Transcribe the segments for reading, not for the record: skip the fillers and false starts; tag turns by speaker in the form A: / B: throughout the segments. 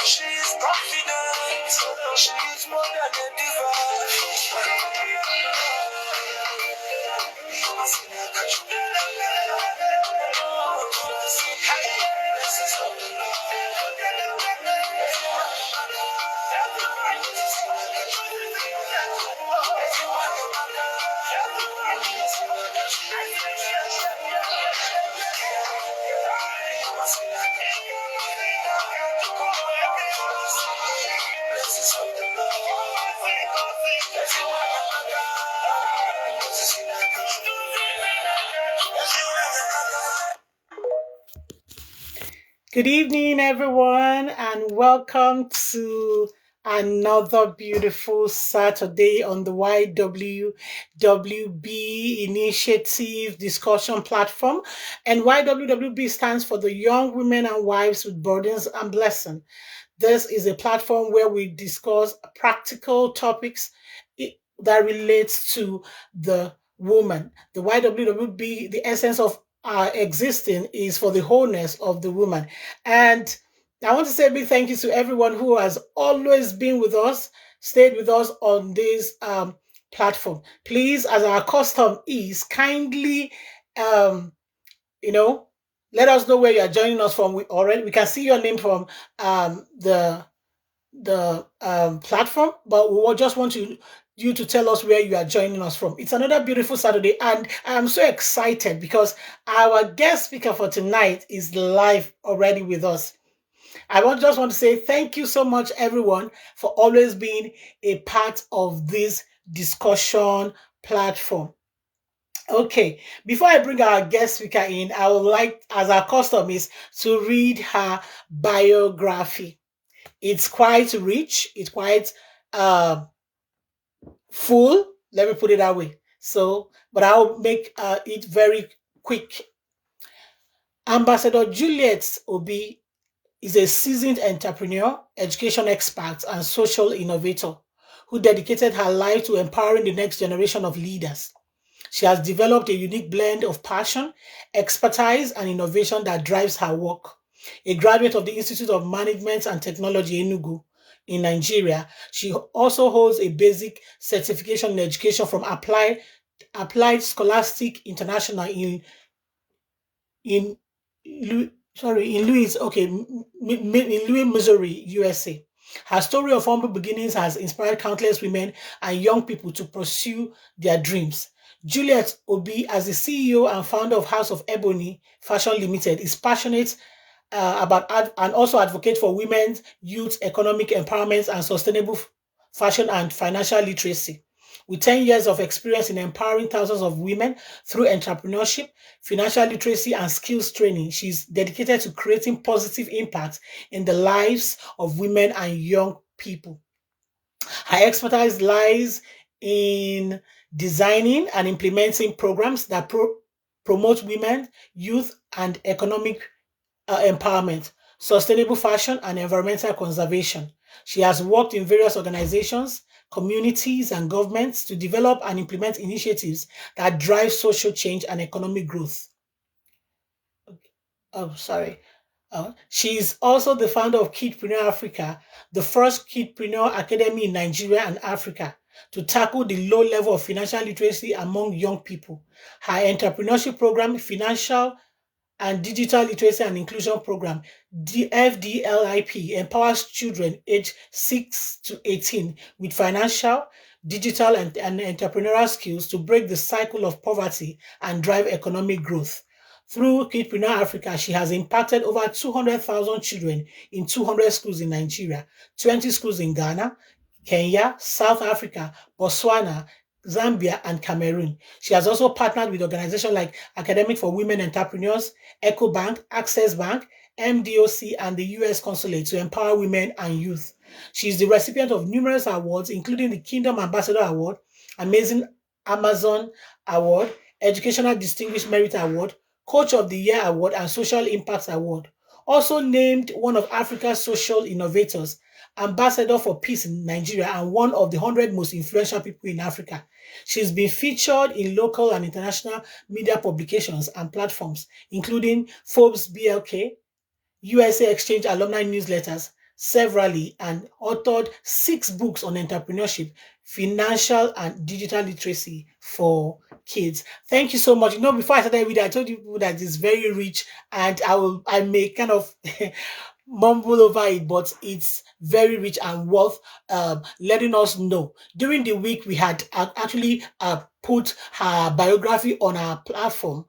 A: She is confident. She is more than a diva. Good evening, everyone, and welcome to another beautiful Saturday on the Y.W.W.B initiative discussion platform. And Y.W.W.B stands for the Young Women and Wives with Burdens and Blessing. This is a platform where we discuss practical topics that relates to the woman. The Y.W.W.B, the essence of our existing is for the wholeness of the woman. And I want to say a big thank you to everyone who has always been with us, stayed with us on this platform. Please, as our custom is, kindly um, you know, let us know where you are joining us from. We can see your name from the platform, but just want you to tell us where you are joining us from. It's another beautiful Saturday, and I'm so excited because our guest speaker for tonight is live already with us. Just want to say thank you so much, everyone, for always being a part of this discussion platform. Okay, before I bring our guest speaker in, I would like, as our custom is, to read her biography. It's quite rich, it's quite uh, full, let me put it that way. So, but I'll make it very quick. Ambassador Juliet Obi is a seasoned entrepreneur, education expert, and social innovator who dedicated her life to empowering the next generation of leaders. She has developed a unique blend of passion, expertise, and innovation that drives her work. A graduate of the Institute of Management and Technology Enugu in Nigeria, she also holds a basic certification in education from Applied Scholastic International in in Louis, okay, in Louis, Missouri, USA. Her story of humble beginnings has inspired countless women and young people to pursue their dreams. Juliet Obi, as the CEO and founder of House of Ebony Fashion Limited, is passionate and also advocate for women's youth economic empowerment and sustainable fashion and financial literacy. With 10 years of experience in empowering thousands of women through entrepreneurship, financial literacy, and skills training, she's dedicated to creating positive impact in the lives of women and young people. Her expertise lies in designing and implementing programs that promote women, youth, and economic empowerment, sustainable fashion, and environmental conservation. She has worked in various organizations, communities, and governments to develop and implement initiatives that drive social change and economic growth. Oh, sorry. She is also the founder of Kidpreneur Africa, the first Kidpreneur Academy in Nigeria and Africa to tackle the low level of financial literacy among young people. Her entrepreneurship program, Financial and Digital Literacy and Inclusion Program, the FDLIP, empowers children aged 6 to 18 with financial, digital, and entrepreneurial skills to break the cycle of poverty and drive economic growth. Through Kidpreneur Africa, she has impacted over 200,000 children in 200 schools in Nigeria, 20 schools in Ghana, Kenya, South Africa, Botswana, Zambia, and Cameroon. She has also partnered with organizations like Academic for Women Entrepreneurs, EcoBank, Access Bank, MDOC, and the US Consulate to empower women and youth. She is the recipient of numerous awards, including the Kingdom Ambassador Award, Amazing Amazon Award, Educational Distinguished Merit Award, Coach of the Year Award, and Social Impact Award. Also named one of Africa's social innovators, Ambassador for Peace in Nigeria, and one of the 100 most influential people in Africa. She's been featured in local and international media publications and platforms, including Forbes BLK, USA Exchange alumni newsletters severally, and authored 6 books on entrepreneurship, financial, and digital literacy for kids. Thank you so much. Before I started reading, I told you that it's very rich, and I may kind of mumble over it, but it's very rich and worth letting us know. During the week, we had actually put her biography on our platform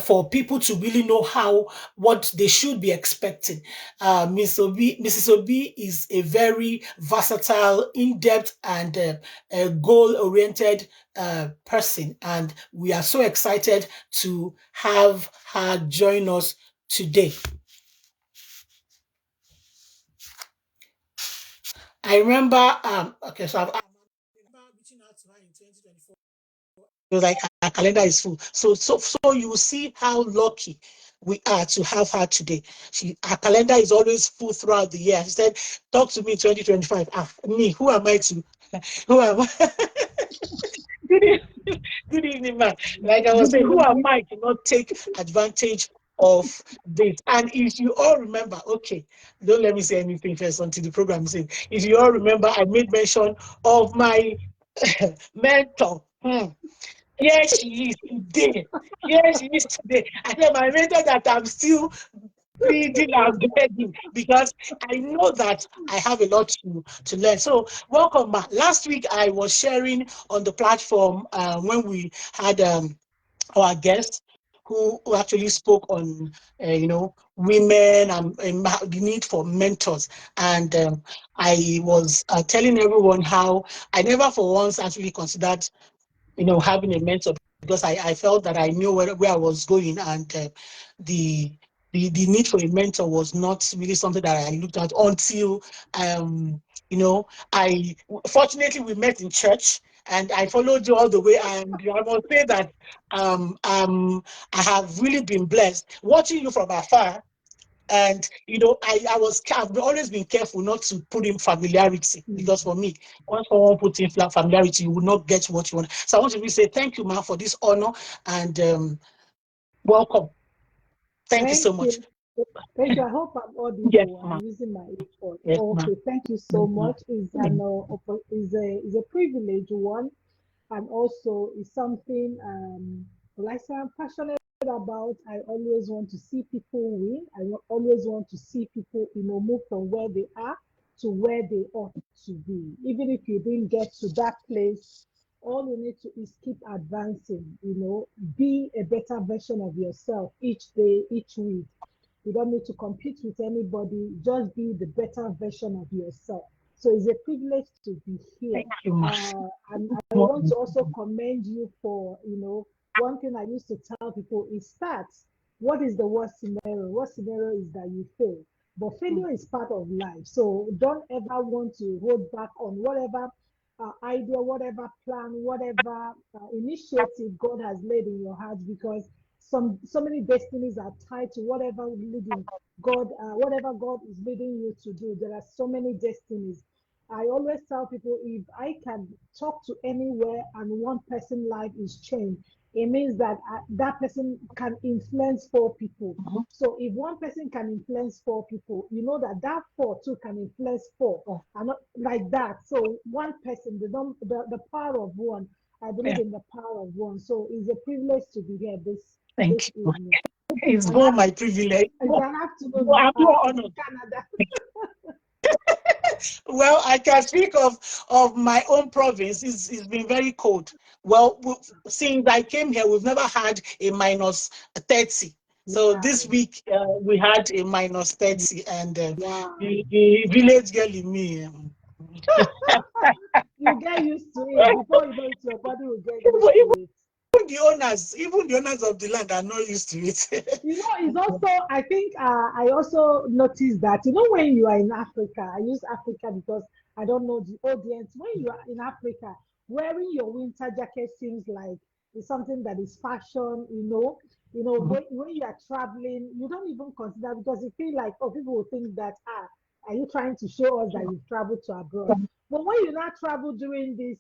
A: for people to really know what they should be expecting. Mrs. Obi is a very versatile, in-depth, and goal-oriented person, and we are so excited to have her join us today. I remember, okay, so I remember reaching out to her in 2024. It was like her calendar is full. So you will see how lucky we are to have her today. Her calendar is always full throughout the year. She said, "Talk to me 2025." Me, who am I to? Who am I? Good evening, good evening, man. Like I was
B: Good
A: saying, who am
B: evening.
A: I to not take advantage of this? And if you all remember, okay, don't let me say anything first until the program is in. If you all remember, I made mention of my mentor. Here she is today. Here she is today. I said, my mentor that I'm still pleading and begging because I know that I have a lot to learn. So, welcome back. Last week, I was sharing on the platform when we had our guest who actually spoke on, women and the need for mentors. And I was telling everyone how I never for once actually considered having a mentor because I felt that I knew where I was going, and the, the need for a mentor was not really something that I looked at until I fortunately we met in church, and I followed you all the way, and I must say that I have really been blessed watching you from afar. And I've always been careful not to put in familiarity, because for me, once someone puts in familiarity, you will not get what you want. So I want to really say thank you, man, for this honor, and welcome. Thank you
B: Thank
A: so much.
B: you. Thank you. I hope I'm
A: Yes,
B: audible. I'm
A: ma'am.
B: using my earphone.
A: Yes, ma'am.
B: Okay, thank you so
A: Yes, ma'am.
B: much. Is a privilege one, and also is something like I say I'm passionate about. I always want to see people win. Always want to see people, move from where they are to where they ought to be. Even if you didn't get to that place, all you need to is keep advancing. Be a better version of yourself each day, each week. You don't need to compete with anybody. Just be the better version of yourself. So it's a privilege to be here.
A: Thank you, ma'am.
B: And I want to also commend you for, one thing I used to tell people is start. What is the worst scenario? Worst scenario is that you fail. But failure is part of life. So don't ever want to hold back on whatever idea, whatever plan, whatever initiative God has laid in your heart, because so many destinies are tied to whatever God is leading you to do. There are so many destinies. I always tell people, if I can talk to anywhere and one person life is changed, it means that that person can influence 4 people.
A: Mhm.
B: So if one person can influence 4 people, you know that that four too can influence four,
A: Oh,
B: and not like that. So one person, the power of one. I believe
A: yeah.
B: in the power of one. So it's a privilege to be here this
A: Thank you.
B: evening.
A: It's
B: And
A: more my privilege.
B: it's an afternoon
A: I'm more
B: in
A: honored.
B: Canada.
A: Well, I can speak of my own province. It's been very cold. Well, since I came here, we've never had a minus 30. So this
B: Wow,
A: week we had a minus 30, and
B: wow.
A: the village girl in me.
B: You get used to it before you know it. Your body will get
A: Even,
B: used to it.
A: even the owners of the land are not used to it.
B: It's also, I think, I also noticed that, when you are in Africa, I use Africa because I don't know the audience. When you are in Africa, wearing your winter jacket seems like it's something that is fashion,
A: Mhm.
B: when you are traveling, you don't even consider, because you feel like, oh, people will think that, are you trying to show us that you've traveled to abroad? But when you now travel during this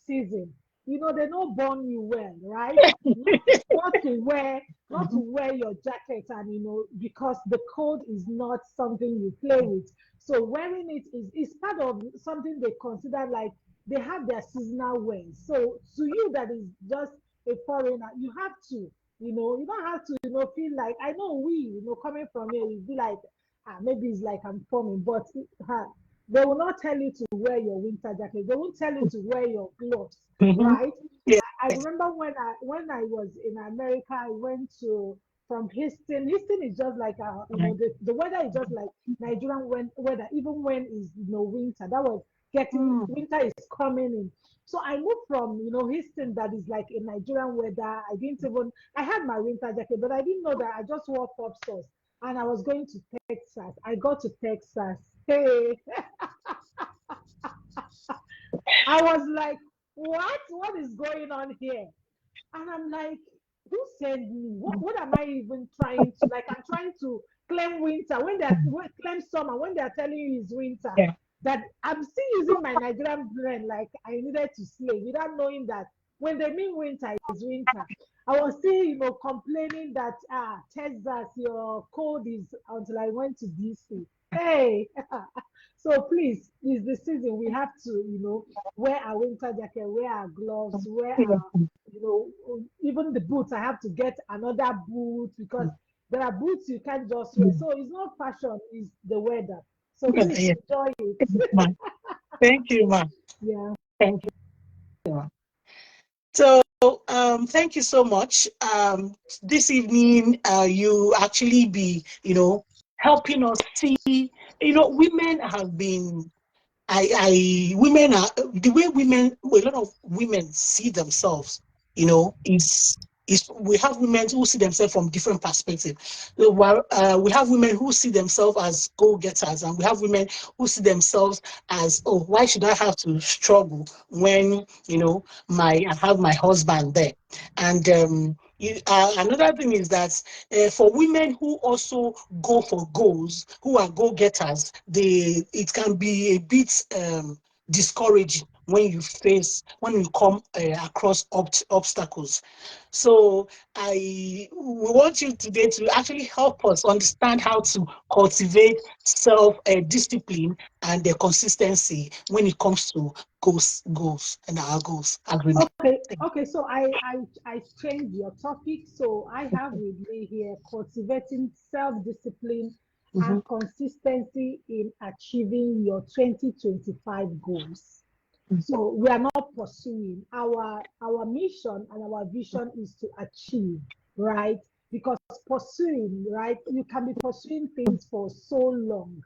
B: season, they don't born you well, right? Not not to wear not to
A: Mhm.
B: wear your jacket, and because the cold is not something you play with. So wearing it is part of something they consider like they have their seasonal wears. So to you that is just a foreigner, you have to, you don't have to, feel like, I know coming from here, you be like, maybe it's like I'm forming, but they will not tell you to wear your winter jacket. They won't tell you to wear your gloves,
A: Mhm.
B: right?
A: Yeah.
B: I remember when I was in America, I went to from Houston. Houston is just like the weather is just like Nigerian weather, even when it's winter. That was getting
A: Mm.
B: winter is coming in. So I moved from Houston, that is like a Nigerian weather. I had my winter jacket, but I didn't know that. I just wore pop sauce, and I was going to Texas. I got to Texas. Hey, I was like, what is going on here? And I'm like, who sent me? What am I even trying to, like? I'm trying to claim winter when claim summer when they're telling you it's winter.
A: Yeah.
B: That I'm still using my Nigerian brain like I needed to slay without knowing that when they mean winter is winter. I was still, complaining that Texas, your cold is, until I went to DC. Hey, so please, it's the season. We have to, wear our winter jacket, wear our gloves, wear our, even the boots. I have to get another boot because there are boots you can't just wear. So it's not fashion, it's the weather. So
A: Yeah.
B: please
A: Yeah.
B: enjoy it.
A: Ma. Thank you, ma.
B: Yeah.
A: Thank you, ma. So, thank you so much. This evening, you actually be, helping us see, women have been women are the way a lot of women see themselves, is we have women who see themselves from different perspectives. So, while we have women who see themselves as go-getters, and we have women who see themselves as, oh, why should I have to struggle when I have my husband there? And another thing is that for women who also go for goals, who are go-getters, it can be a bit discouraging when you come across obstacles. So we want you today to actually help us understand how to cultivate self discipline and the consistency when it comes to goals and our goals as women.
B: Okay, okay. So I changed your topic. So I have with me here cultivating self-discipline and
A: Mhm.
B: consistency in achieving your 2025 goals. So we are not pursuing our mission and our vision is to achieve, right? Because pursuing, right? You can be pursuing things for so long.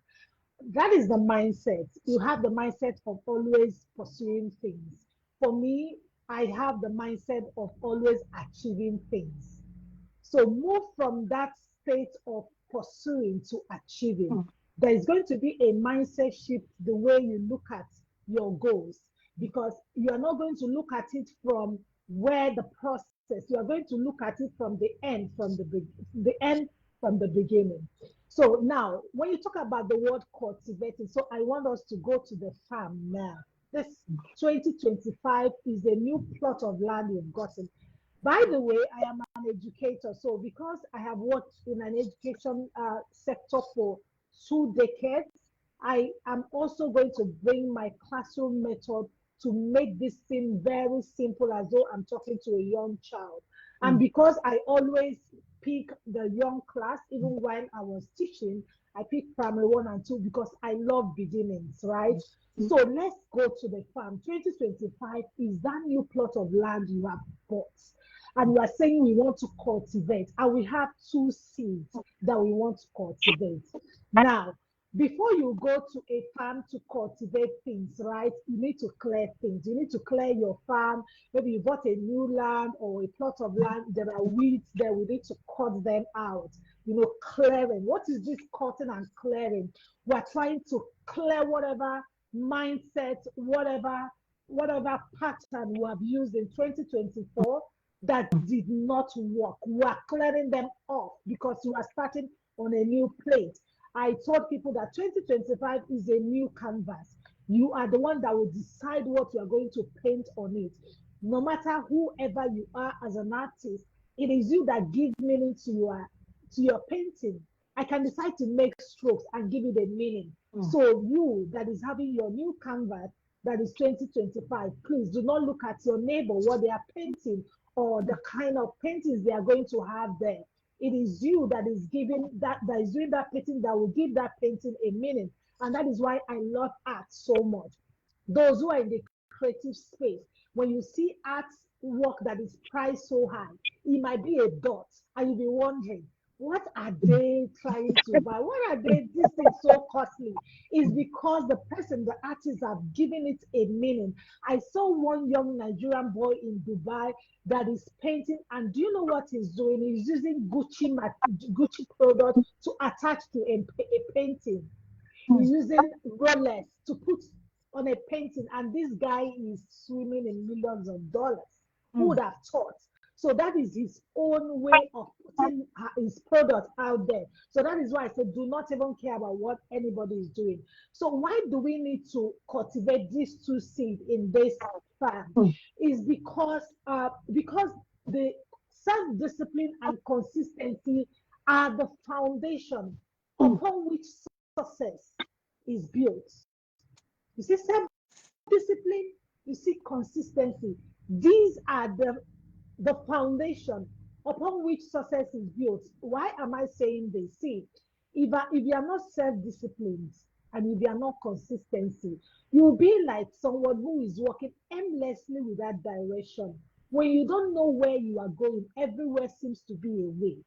B: That is the mindset. You have the mindset of always pursuing things. For me, I have the mindset of always achieving things. So move from that state of pursuing to achieving. There is going to be a mindset shift the way you look at your goals, because you are not going to look at it from where the process, you are going to look at it from the end from the beginning. So now, when you talk about the word cultivating, so I want us to go to the farm now. This 2025 is a new plot of land you've gotten. By the way, I am an educator. So because I have worked in an education sector for 2 decades, I am also going to bring my classroom method to make this seem very simple, as though I'm talking to a young child. And because I always pick the young class, even while I was teaching, I picked primary one and two because I love beginnings, right? So let's go to the farm. 2025 is that new plot of land you have bought. And we are saying we want to cultivate, and we have two seeds that we want to cultivate. Now, before you go to a farm to cultivate things, right? You need to clear things. You need to clear your farm. Maybe you bought a new land or a plot of land. There are weeds there. We need to cut them out. Clearing. What is this cutting and clearing? We're trying to clear whatever mindset, whatever pattern we have used in 2024 that did not work. We are clearing them off because we are starting on a new plate. I told people that 2025 is a new canvas. You are the one that will decide what you are going to paint on it. No matter whoever you are as an artist, it is you that give meaning to your painting. I can decide to make strokes and give it a meaning.
A: mm,
B: So you that is having your new canvas that is 2025, please do not look at your neighbor what they are painting or the kind of paintings they are going to have there. It is you that is giving that is doing that painting that will give that painting a meaning. And that is why I love art so much. Those who are in the creative space, when you see art work that is priced so high, it might be a dot, and you'll be wondering, what are they trying to buy? What are they? This is so costly. It's because the person, the artists, have given it a meaning. I saw one young Nigerian boy in Dubai that is painting, and do you know what he's doing? He's using Gucci product to attach to a painting.
A: mm,
B: He's using Rolex to put on a painting, and this guy is swimming in millions of dollars. Who
A: mm,
B: would have thought? So that is his own way of putting his product out there. So that is why I said, do not even care about what anybody is doing. So why do we need to cultivate these two seeds in this farm?
A: mm,
B: Is because the self-discipline and consistency are the foundation
A: mm,
B: upon which success is built. You see, self discipline, you see, consistency. These are the foundation upon which success is built. Why am I saying this? See, if you are not self disciplined and if you are not consistency, you'll be like someone who is walking aimlessly without direction. When you don't know where you are going, everywhere seems to be a way.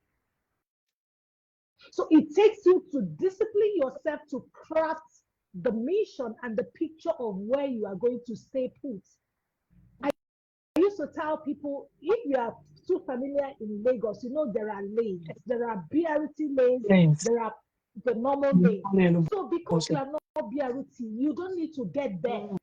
B: So it takes you to discipline yourself to craft the mission and the picture of where you are going to stay put. I used to tell people, if you are too familiar in Lagos, you know there are lanes. There are BRT lanes,
A: yes,
B: there are the normal
A: mm,
B: lane.
A: mm,
B: So because you are not BRT, you don't need to get there,
A: mm,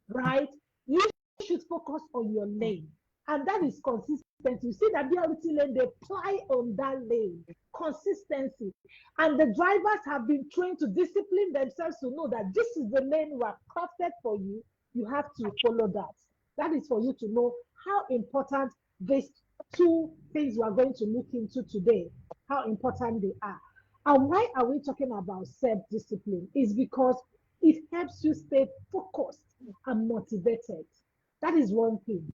B: right? You should focus on your lane. And that is consistency. You see that BRT lane, they ply on that lane. Consistency. And the drivers have been trained to discipline themselves to know that this is the lane we have crafted for you. You have to follow that. That is for you to know how important these two things we are going to look into today, how important they are. And why are we talking about self-discipline? Is because it helps you stay focused and motivated. That is one thing.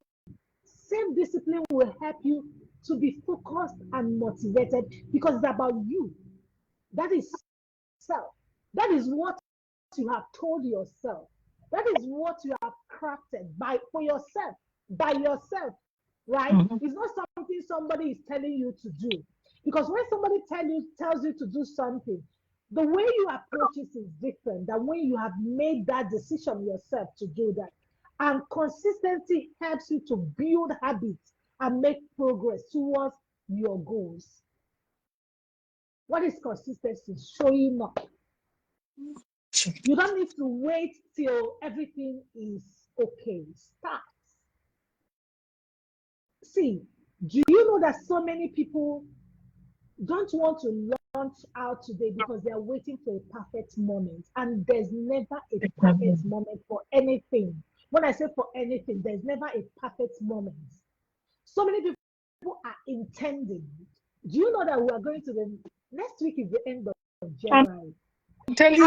B: Self discipline will help you to be focused and motivated because it's about you. That is self. That is what you have told yourself. That is what you have crafted by for yourself, by yourself, right?
A: mm,
B: It's not something somebody is telling you to do. Because when somebody tells you to do something, the way you approach it is different than when you have made that decision yourself to do that. And consistency helps you to build habits and make progress towards your goals. What is consistency? Showing up. You don't need to wait till everything is okay. Start. See, do you know that so many people don't want to launch out today because they are waiting for a perfect moment? And there's never a perfect
A: mm,
B: moment for anything. When I say for anything, there's never a perfect moment. So many people are intending. Do you know that we are going to the next week is the end of
A: I'm
B: January?
A: telling you,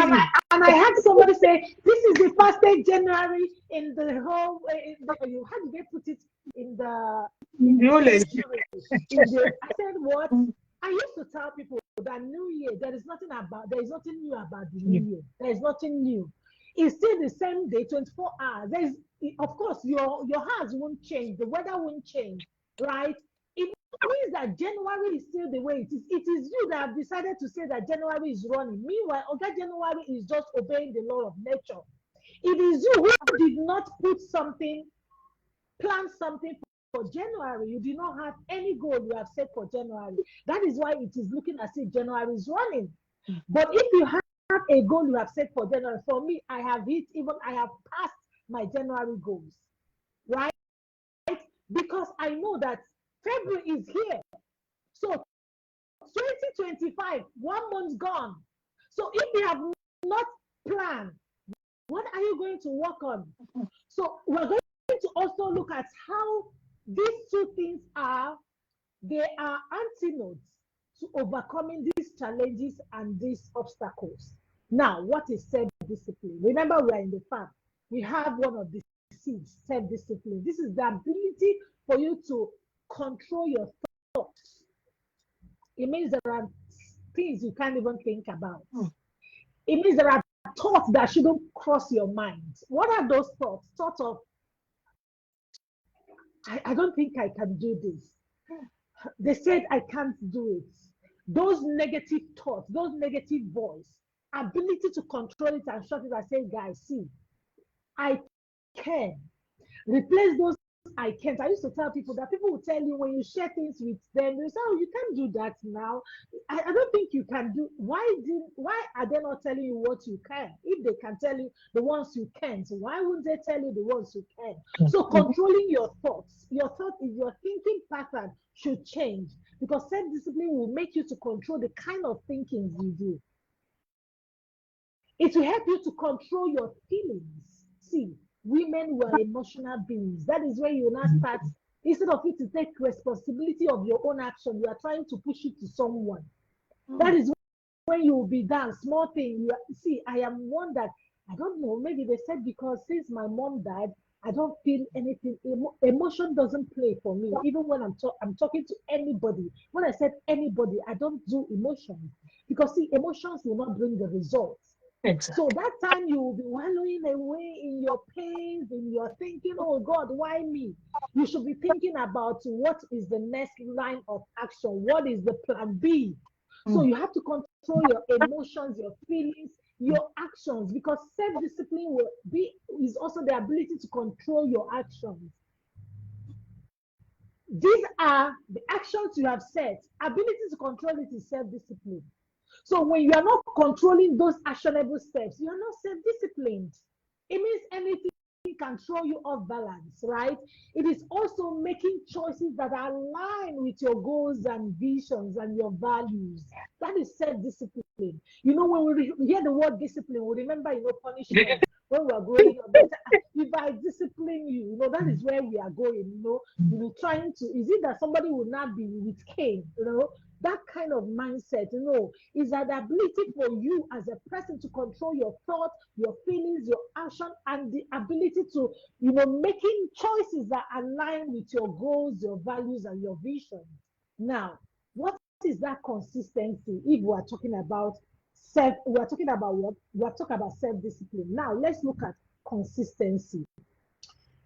B: And I had somebody say, this is the first day January in the whole, how did they put it in
A: the
B: the
A: whole
B: century? I said, what?
A: experience.
B: I used to tell people that New Year, there is nothing new about the New Year. There is nothing new. It's still the same day, 24 hours. Of course, your house won't change. The weather won't change, right? It means that January is still the way it is. It is you that have decided to say that January is running. Meanwhile, okay, January is just obeying the law of nature. It is you who did not plan something for January. You did not have any goal you have set for January. That is why it is looking as if January is running. But if you have a goal you have set for January, for me, I have passed my January goals, right? Because I know that February is here. So 2025, 1 month gone. So if you have not planned, what are you going to work on? So we're going to also look at how these two things are, they are antidotes to overcoming these challenges and these obstacles. Now, what is self-discipline? Remember, we are in the farm. We have one of the seeds, self-discipline. This is the ability for you to control your thoughts. It means there are things you can't even think about. It means there are thoughts that shouldn't cross your mind. What are those thoughts? Thoughts of, I don't think I can do this. They said I can't do it. Those negative thoughts, those negative voice, ability to control it and shut it and say, guys, see, I can. Replace those I can't. I used to tell people that people will tell you when you share things with them, they say, oh, you can't do that now. I don't think you can do. Why are they not telling you what you can? If they can tell you the ones you can't, why wouldn't they tell you the ones you can? So controlling your thought is your thinking pattern should change, because self-discipline will make you to control the kind of thinking you do. It will help you to control your feelings. See, women were emotional beings. That is where you now start, instead of you to take responsibility of your own action, you are trying to push it to someone. That is when you will be done. Small thing. See, I am one that, I don't know, maybe they said because since my mom died, I don't feel anything. Emotion doesn't play for me. Even when I'm talking to anybody. When I said anybody, I don't do emotions. Because see, emotions will not bring the results.
A: Exactly.
B: So that time you will be wallowing away in your pains, in your thinking, oh God, why me? You should be thinking about what is the next line of action? What is the plan B? So you have to control your emotions, your feelings, your actions, because self-discipline is also the ability to control your actions. These are the actions you have set. Ability to control it is self-discipline. So when you are not controlling those actionable steps, you are not self-disciplined. It means anything can throw you off balance, right? It is also making choices that are aligned with your goals and visions and your values. That is self-discipline. You know, when we hear the word discipline, we remember, punishment when we are growing up. But if I discipline you, that is where we are going. Trying to, is it that somebody will not be with Cain? That kind of mindset, is an ability for you as a person to control your thoughts, your feelings, your action, and the ability to, making choices that align with your goals, your values, and your vision. Now, what is that consistency? If we are talking about we are talking about what? We are talking about self-discipline. Now, let's look at consistency.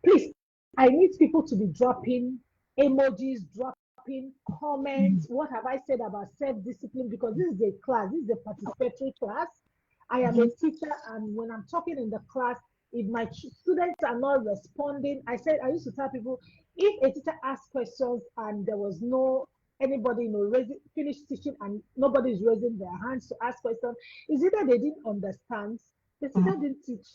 B: Please, I need people to be dropping emojis, dropping comments. What have I said about self-discipline? Because this is a class, this is a participatory class. I am a teacher, and when I'm talking in the class, if my students are not responding, I used to tell people, if a teacher asks questions and there was no anybody finished teaching and nobody is raising their hands to ask questions, is either they didn't understand, the teacher didn't teach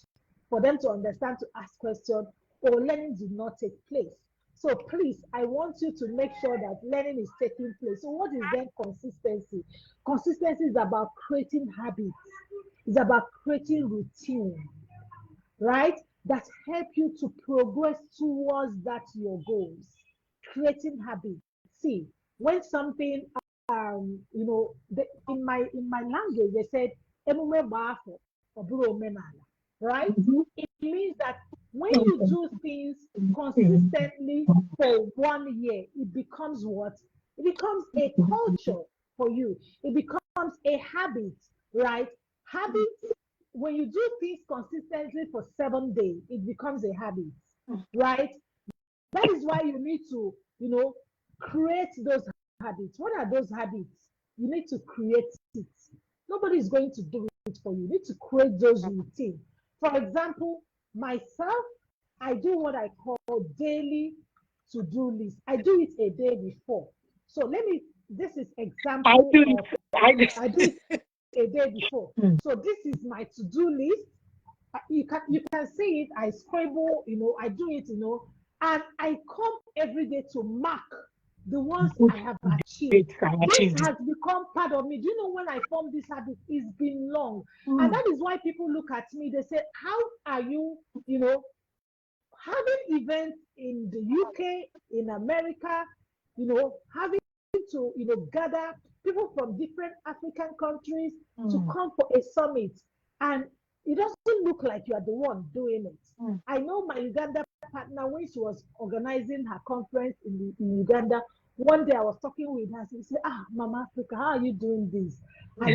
B: for them to understand to ask questions, or learning did not take place. So please, I want you to make sure that learning is taking place. So what is then consistency? Consistency is about creating habits. It's about creating routine, right? That help you to progress towards that your goals. Creating habits. See, when something, in my language they said, "Emume gbafo, oburu omenala," right? It means that when you do things consistently for 1 year, it becomes what? It becomes a culture for you. It becomes a habit, right? Habits, when you do things consistently for 7 days, it becomes a habit, right? That is why you need to, create those habits. What are those habits? You need to create it. Nobody is going to do it for you. You need to create those routines. For example, myself, I do what I call daily to-do list. I do it a day before. So this is
A: I
B: example
A: do.
B: of,
A: I do.
B: I do it a day before. So this is my to-do list. You can see it. I scribble, I do it, and I come every day to mark the ones I have achieved. This has become part of me. Do you know when I formed this habit? It's been long, and that is why people look at me. They say, "How are you? having events in the UK, in America, having to, gather people from different African countries to
A: mm,
B: come for a summit. And it doesn't look like you are the one doing it.
A: mm,
B: I know my Uganda partner, when she was organizing her conference in Uganda, one day I was talking with her. She said, Mama Africa, how are you doing this? I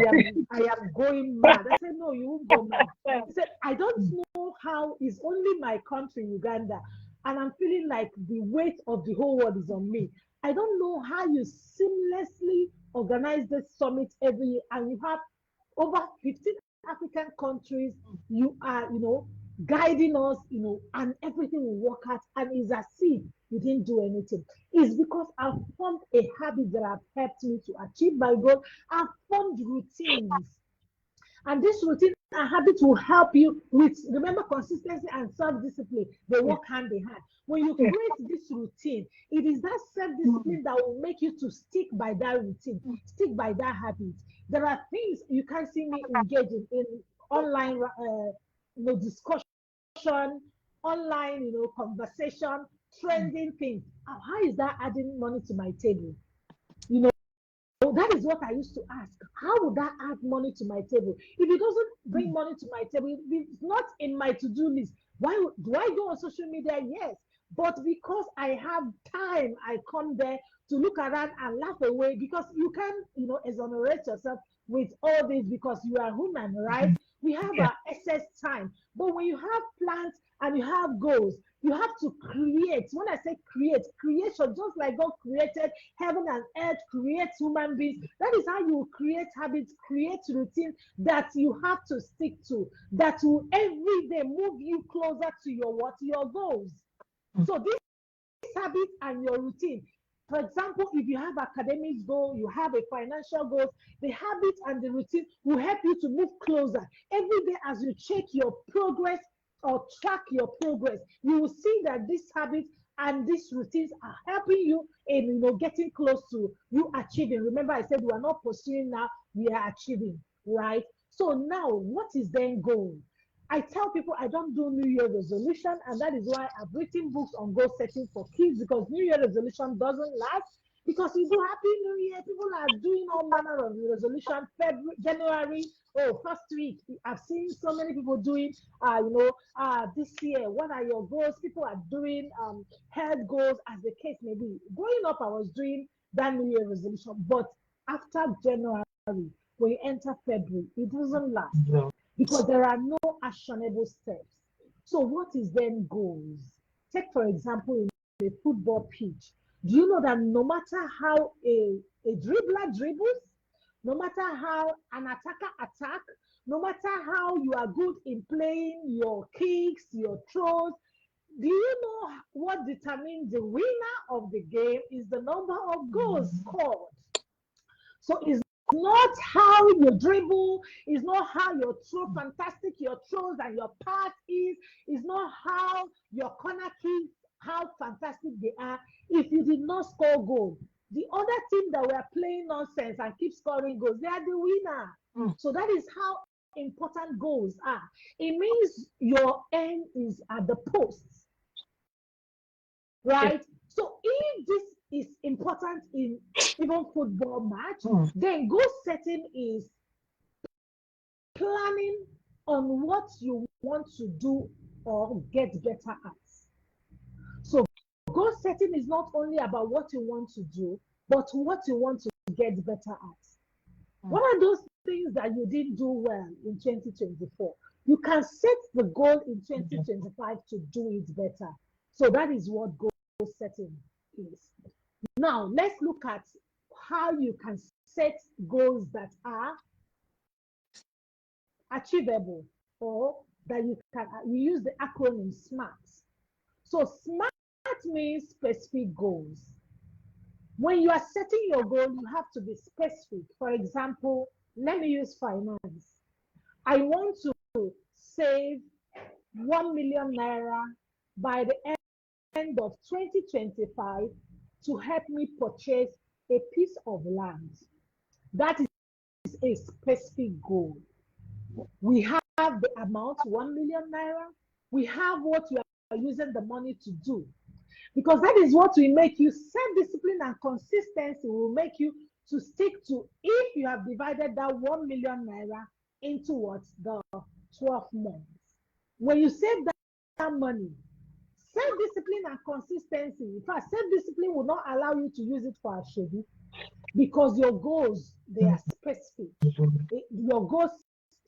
B: am going mad. I said, no, you won't go mad. He said, I don't
A: mm,
B: know how it's only my country, Uganda, and I'm feeling like the weight of the whole world is on me. I don't know how you seamlessly organize this summit every year and you have over 15 African countries. You are, guiding us, and everything will work out. And it's as if you didn't do anything. It's because I've formed a habit that have helped me to achieve my goal. I've formed routines, and this routine and habit will help you with, remember, consistency and self-discipline. They
A: yeah,
B: work hand in hand. When you
A: yeah,
B: create this routine, it is that
A: mm,
B: self-discipline that will make you to stick by that routine,
A: mm,
B: stick by that habit. There are things you can see me engaging in online discussion, online, conversation,
A: mm,
B: trending things. How is that adding money to my table? You know, so that is what I used to ask. How would that add money to my table? If it doesn't bring
A: mm,
B: money to my table, if it's not in my to-do list, why do I go on social media? Yes. But because I have time, I come there to look around and laugh away, because you can, exonerate yourself with all this because you are human, right?
A: mhm,
B: We have
A: yeah,
B: our excess time. But when you have plans and you have goals, you have to create. When I say create, creation, just like God created heaven and earth, creates human beings. That is how you create habits, create routine that you have to stick to, that will every day move you closer to your what? Your goals.
A: mm,
B: So this habit and your routine. For example, if you have academics goal, you have a financial goals, the habit and the routine will help you to move closer. Every day as you check your progress or track your progress, you will see that this habit and these routines are helping you in, getting close to you achieving. Remember, I said we are not pursuing now, we are achieving, right? So now, what is then goal? I tell people I don't do New Year resolution, and that is why I've written books on goal setting for kids, because New Year resolution doesn't last. Because you do Happy New Year, people are doing all manner of resolution. February, January, first week, I've seen so many people doing. This year, what are your goals? People are doing health goals, as the case may be. Growing up, I was doing that New Year resolution, but after January, when you enter February, it doesn't last
A: no,
B: because there are no actionable steps. So, what is then goals? Take, for example, in a football pitch. Do you know that no matter how a dribbler dribbles, no matter how an attacker attack, no matter how you are good in playing your kicks, your throws, do you know what determines the winner of the game is the number of goals
A: mm,
B: scored? So it's not how you dribble, it's not how you throw fantastic your throws and your pass is, it's not how your corner kicks, how fantastic they are. If you did not score goal, the other team that were playing nonsense and keep scoring goals, they are the winner.
A: mm,
B: So that is how important goals are. It means your end is at the posts,
A: yeah,
B: right? So if this is important in even football match,
A: mm,
B: then goal setting is planning on what you want to do or get better at. So goal setting is not only about what you want to do, but what you want to get better at.
A: mm,
B: What are those things that you didn't do well in 2024? You can set the goal in
A: yeah,
B: 2025 to do it better. So that is what goal setting is. Now, let's look at how you can set goals that are achievable, or that you can, we use the acronym SMART. So, SMART means specific goals. When you are setting your goal, you have to be specific. For example, let me use finance. I want to save 1 million naira by the end of 2025 to help me purchase a piece of land. That is a specific goal. We have the amount 1 million naira. We have what you using the money to do. Because that is what will make you self-discipline, and consistency will make you to stick to, if you have divided that 1 million naira into what, the 12 months. When you save that money, self-discipline and consistency, in fact, self-discipline will not allow you to use it for a schedule, because your goals, they are specific. Your goals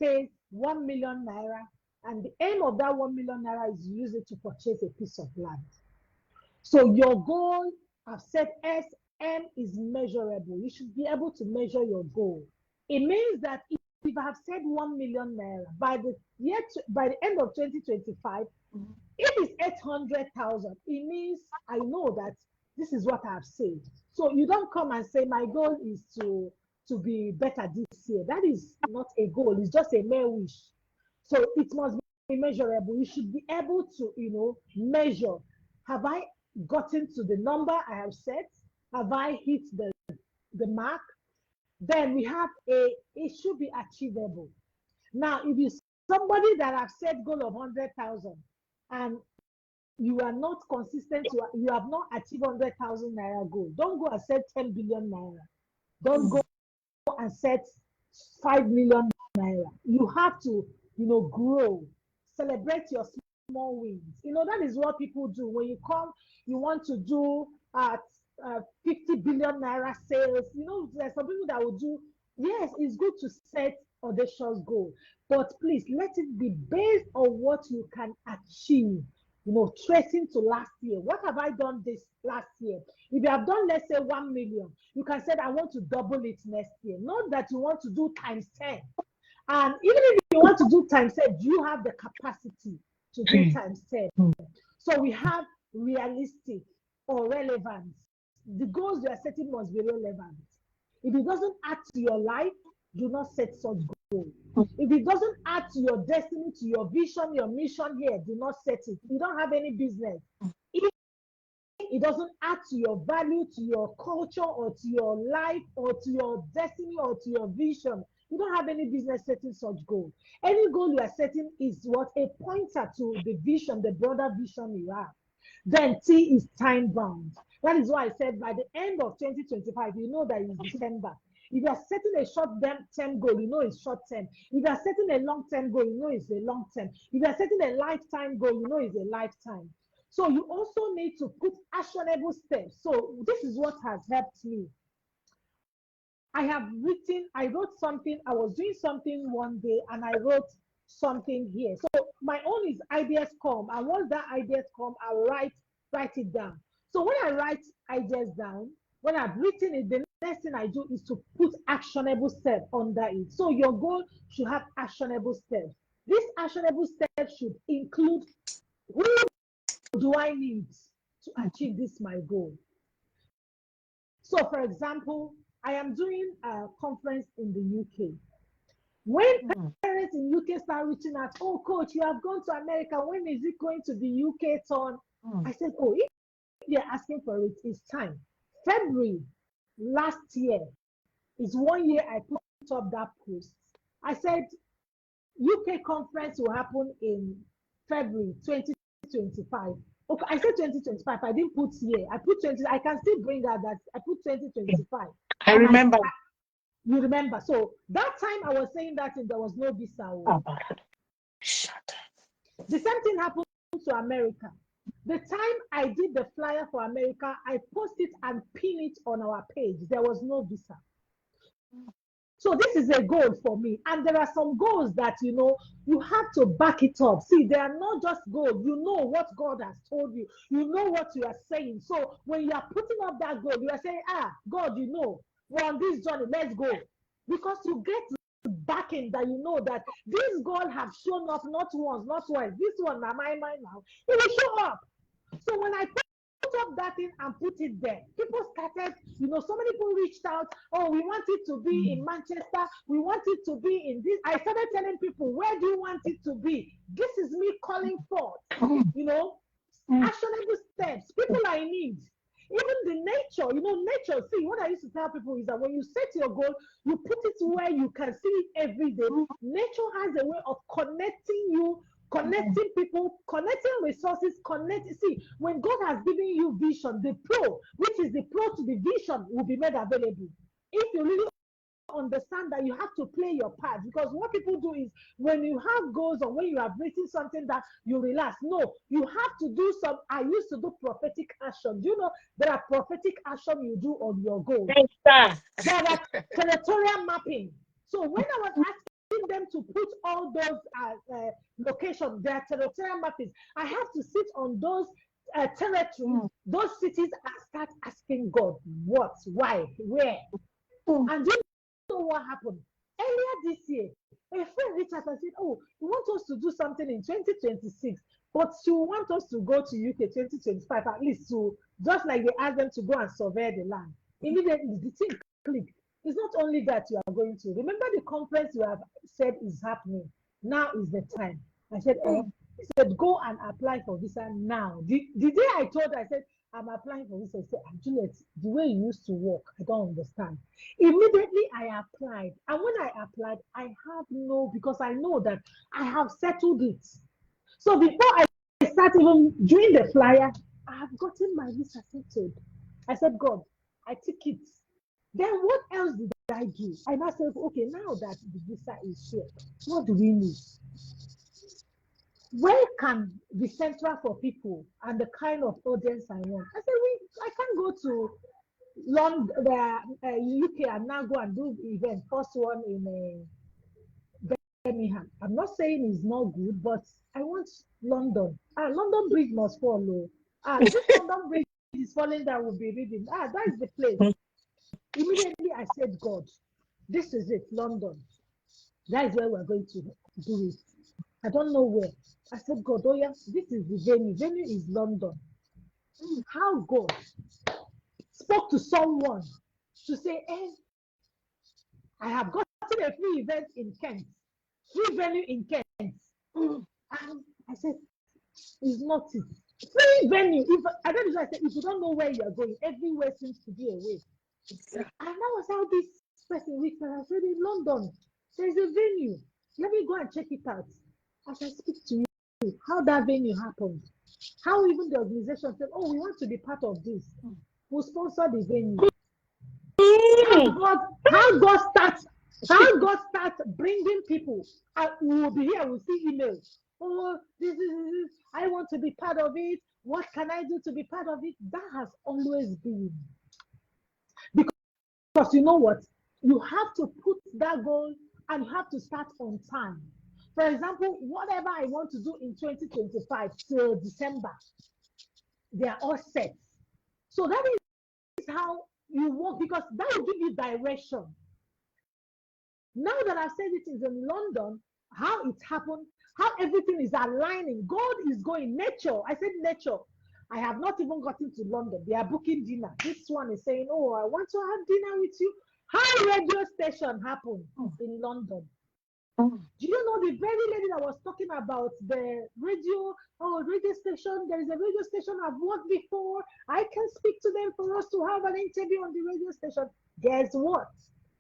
B: say 1 million naira, and the aim of that 1 million naira is to use it to purchase a piece of land. So your goal, I've said SM is measurable. You should be able to measure your goal. It means that if I have said 1 million naira by the end of 2025, if it's 800,000, it means I know that this is what I've said. So you don't come and say my goal is to be better this year. That is not a goal. It's just a mere wish. So it must be measurable. You should be able to, measure. Have I gotten to the number I have set? Have I hit the mark? Then we have it should be achievable. Now, if you somebody that have set goal of 100,000 and you are not consistent, you have not achieved 100,000 naira goal, don't go and set 10 billion naira. Don't go and set 5 million naira. You have to, grow, celebrate your small wins. That is what people do. When you come, you want to do 50 billion naira sales. There's some people that will do, yes, it's good to set audacious goal, but please let it be based on what you can achieve. Tracing to last year. What have I done this last year? If you have done, let's say, 1 million, you can say, I want to double it next year. Not that you want to do times 10. And even if you want to do times 10, do you have the capacity to do times 10? So we have realistic or relevant. The goals you are setting must be relevant. If it doesn't add to your life, do not set such goals. If it doesn't add to your destiny, to your vision, your mission here, do not set it. You don't have any business. If it doesn't add to your value, to your culture, or to your life, or to your destiny, or to your vision, you don't have any business setting such goal. Any goal you are setting is what? A pointer to the vision, the broader vision you have. Then T is time bound. That is why I said by the end of 2025, you know that it's December. If you are setting a short-term goal, you know it's short-term. If you are setting a long-term goal, you know it's a long-term. If you are setting a lifetime goal, you know it's a lifetime. So you also need to put actionable steps. So this is what has helped me. I wrote something, I was doing something one day and I wrote something here. So my own is ideas come. And once that ideas come, I write it down. So when I write ideas down, when I've written it, the next thing I do is to put actionable steps under it. So your goal should have actionable steps. These actionable steps should include, who do I need to achieve this my goal? So for example, I am doing a conference in the UK. When parents in UK start reaching out, oh coach, you have gone to America, when is it going to the UK turn? I said, oh, if they're asking for it, it's time. February last year is 1 year I put up that post. I said UK conference will happen in February 2025. Okay, I said 2025. I didn't put year. I put 20. I can still bring out that I put 2025.
A: I remember.
B: You remember? So that time I was saying that there was no visa.
A: Shut up.
B: The same thing happened to America. The time I did the flyer for America, I posted and pinned it on our page. There was no visa. So this is a goal for me. And there are some goals that, you have to back it up. See, they are not just goals. You know what God has told you. You know what you are saying. So when you are putting up that goal, you are saying, God, we're on this journey. Let's go. Because you get backing that you know that this goal have shown up not once, not twice. This one, now my mind now, it will show up. So when I put up that thing and put it there, people started, so many people reached out. Oh, we want it to be in Manchester. We want it to be in this. I started telling people, where do you want it to be? This is me calling forth, actionable steps. People I need. Even the nature, nature. See, what I used to tell people is that when you set your goal, you put it where you can see it every day. Nature has a way of connecting you connecting people, connecting resources, see, when God has given you vision, the pro, which is the pro to the vision, will be made available. If you really understand that you have to play your part, because what people do is when you have goals or when you have written something that you relax, no, you have to do some. I used to do prophetic action. Do you know there are prophetic action you do on your goals? There are territorial mapping. So when I was asking them to put all those locations, their territorial mappings, I have to sit on those territories, those cities, and start asking God, what, why, where, and you know what happened? Earlier this year, a friend reached out and said, oh, we want us to do something in 2026, but you want us to go to UK 2025 at least to, just like they asked them to go and survey the land. Immediately, the thing clicked. It's not only that you are going to. Remember the conference you have said is happening. Now is the time. I said, he said, go and apply for visa now. The day I told her, I said, I'm applying for visa. I said, Juliet, the way you used to work, I don't understand. Immediately I applied. And when I applied, I have no, because I know that I have settled it. So before I start even doing the flyer, I have gotten my visa settled. I said, God, I took it. Then what else did I do? I now said, okay, now that the visa is here, what do we need? Where can be central for people and the kind of audience I want? I said, I can't go to London, the UK, and now go and do the event. First one in Birmingham. I'm not saying it's not good, but I want London. London Bridge must follow. This London Bridge is falling down, will be reading. That is the place. Immediately I said, God, this is it, London. That is where we're going to do it. I don't know where. I said, God, oh yeah, this is the venue. Venue is London. How God spoke to someone to say, I have gotten a free event in Kent, free venue in Kent. And I said, it's not it. Free venue. If I don't know, I said, if you don't know where you're going, everywhere seems to be a way. And that was how this person reached out. I said, in London, there's a venue. Let me go and check it out. As I speak to you, how that venue happened, how even the organization said, oh, we want to be part of this. We'll sponsor the venue. How God starts bringing people. We will be here, we'll see emails. Oh, this is, I want to be part of it. What can I do to be part of it? That has always been. Because you know what? You have to put that goal and you have to start on time. For example, whatever I want to do in 2025 till December, they are all set. So that is how you work, because that will give you direction. Now that I've said it is in London, how it happened, how everything is aligning. God is going. Nature. I said nature. I have not even gotten to London. They are booking dinner. This one is saying, oh, I want to have dinner with you. How radio station happened in London? Do you know the very lady that was talking about the radio station? There is a radio station I've worked before. I can speak to them for us to have an interview on the radio station. Guess what?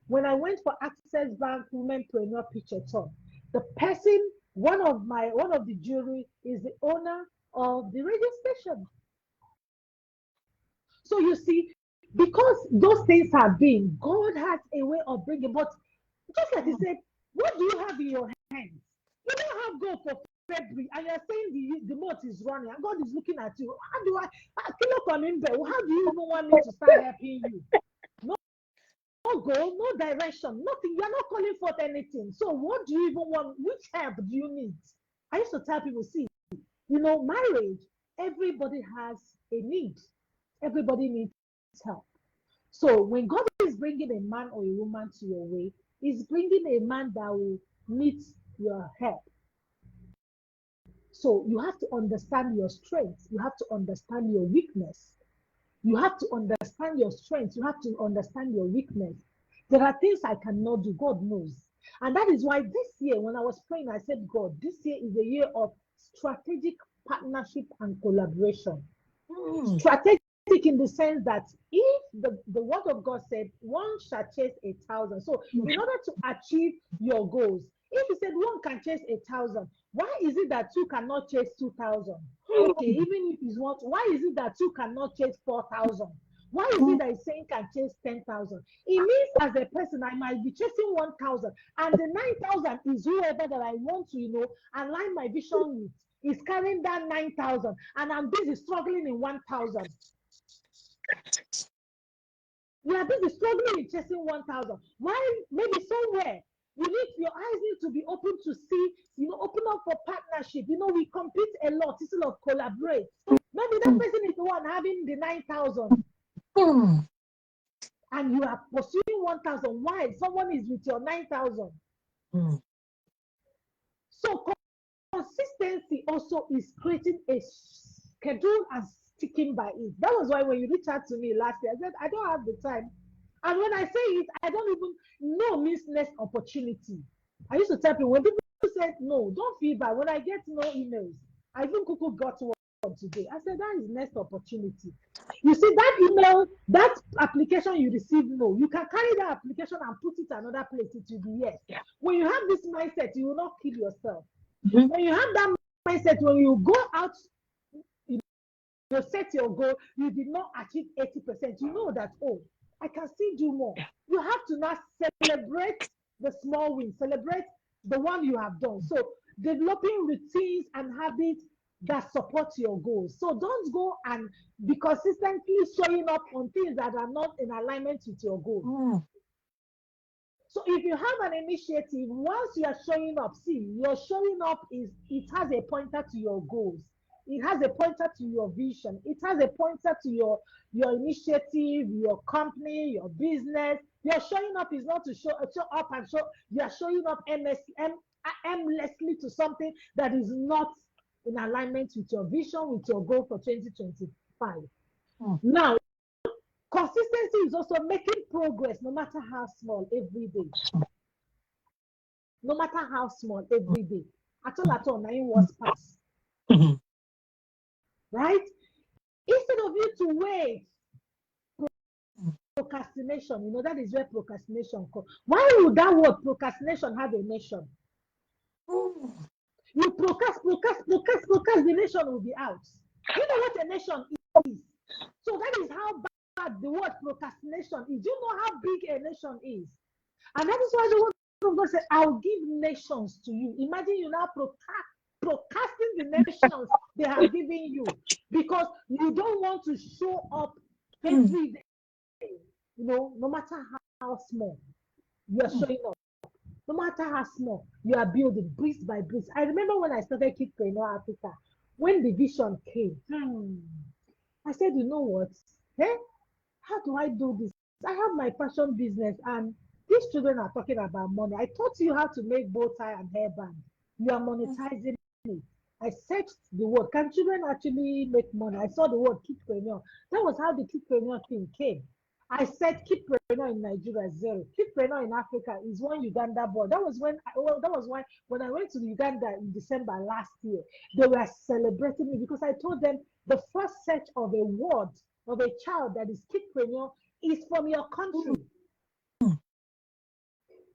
B: When I went for Access Bank Womenpreneur Pitchathon, the person, one of the jury is the owner of the radio station. So you see, because those things have been, God has a way of bringing. But just like he said, what do you have in your hands? You don't have gold for February, and you're saying the month is running, and God is looking at you. How do how do you even want me to start helping you? No goal, no direction, nothing. You're not calling forth anything. So what do you even want? Which help do you need? I used to tell people, see, marriage, everybody has a need. Everybody needs help. So when God is bringing a man or a woman to your way, he's bringing a man that will meet your help. So you have to understand your strengths. You have to understand your weakness. You have to understand your strengths. You have to understand your weakness. There are things I cannot do. God knows. And that is why this year, when I was praying, I said, God, this year is a year of strategic partnership and collaboration. Strategic in the sense that if the word of God said, one shall chase 1,000. So in order to achieve your goals, If you said one can chase 1,000, why is it that two cannot chase 2,000? Okay, even if it's one, why is it that two cannot chase 4,000? Why is it that it's saying can chase 10,000? It means as a person, I might be chasing 1,000, and the 9,000 is whoever that I want to, align my vision with. Is carrying that 9,000, and I'm busy struggling in 1,000. We are busy struggling in chasing 1,000. Why? Maybe somewhere your eyes need to be open to see, open up for partnership. We compete a lot instead of collaborate. Maybe that person is the one having the 9,000 and you are pursuing 1,000. Why? Someone is with your 9,000. So consistency also is creating a schedule and sticking by it. That was why when you reached out to me last year, I said, I don't have the time. And when I say it, I don't even know means next opportunity. I used to tell people when people said no, don't feel bad. When I get no emails, I even Kuku got one today. I said that is next opportunity. You see that email, that application you receive no, you can carry that application and put it another place. It will be yes.
A: Yeah.
B: When you have this mindset, you will not kill yourself.
A: Mm-hmm.
B: When you have that mindset, when you go out, you set your goal, you did not achieve 80%. You know that, oh, I can still do more.
A: Yeah.
B: You have to now celebrate the small wins, celebrate the one you have done. So developing routines and habits that support your goals. So don't go and be consistently showing up on things that are not in alignment with your goals. So if you have an initiative, once you are showing up, see, your showing up it has a pointer to your goals. It has a pointer to your vision. It has a pointer to your initiative, your company, your business. Your showing up is not to show up and show. You are showing up aimlessly to something that is not in alignment with your vision, with your goal for 2025. Now, consistency is also making progress, no matter how small, every day. No matter how small, every day. At all, 9 was pass. Right? Instead of you to wait, procrastination, that is where procrastination comes. Why would that word procrastination have a nation? You procrastination will be out. You know what a nation is? So that is how bad the word procrastination is. You know how big a nation is. And that is why the word of God said, I'll give nations to you. Imagine you now procrastinating the nations they have given you because you don't want to show up every day. No matter how small you are showing up, no matter how small you are building, brick by brick. I remember when I started Cultivating Africa, when the vision came, I said, you know what? Hey, how do I do this? I have my fashion business and these children are talking about money. I taught you how to make bow tie and hairband. You are monetizing it. I searched the word. Can children actually make money? I saw the word kidpreneur. That was how the kidpreneur thing came. I said kidpreneur in Nigeria zero. Kidpreneur in Africa is one Uganda boy. That was why when I went to Uganda in December last year, they were celebrating me because I told them the first search of a word of a child that is kidpreneur is from your country.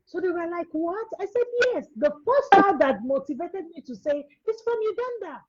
B: So they were like, what? I said, yes. The first child that motivated me to say is from Uganda.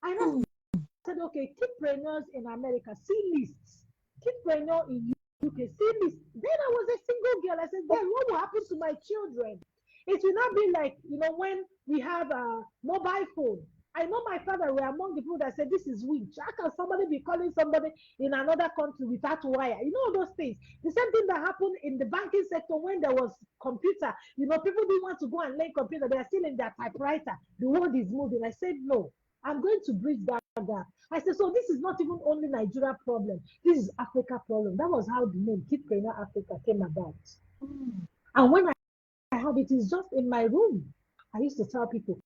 B: And I said, okay, kidpreneurs in America, see lists. Kidpreneur in UK, see lists. Then I was a single girl. I said, then what will happen to my children? It will not be like, when we have a mobile phone. I know my father were among the people that said, this is weak. How can somebody be calling somebody in another country without wire? Those things. The same thing that happened in the banking sector when there was computer. People didn't want to go and learn computer. They are still in their typewriter. The world is moving. I said, no, I'm going to bridge that gap. I said, so this is not even only Nigeria problem. This is Africa problem. That was how the name Kidpreneur Africa came about. And when I have it, is just in my room. I used to tell people,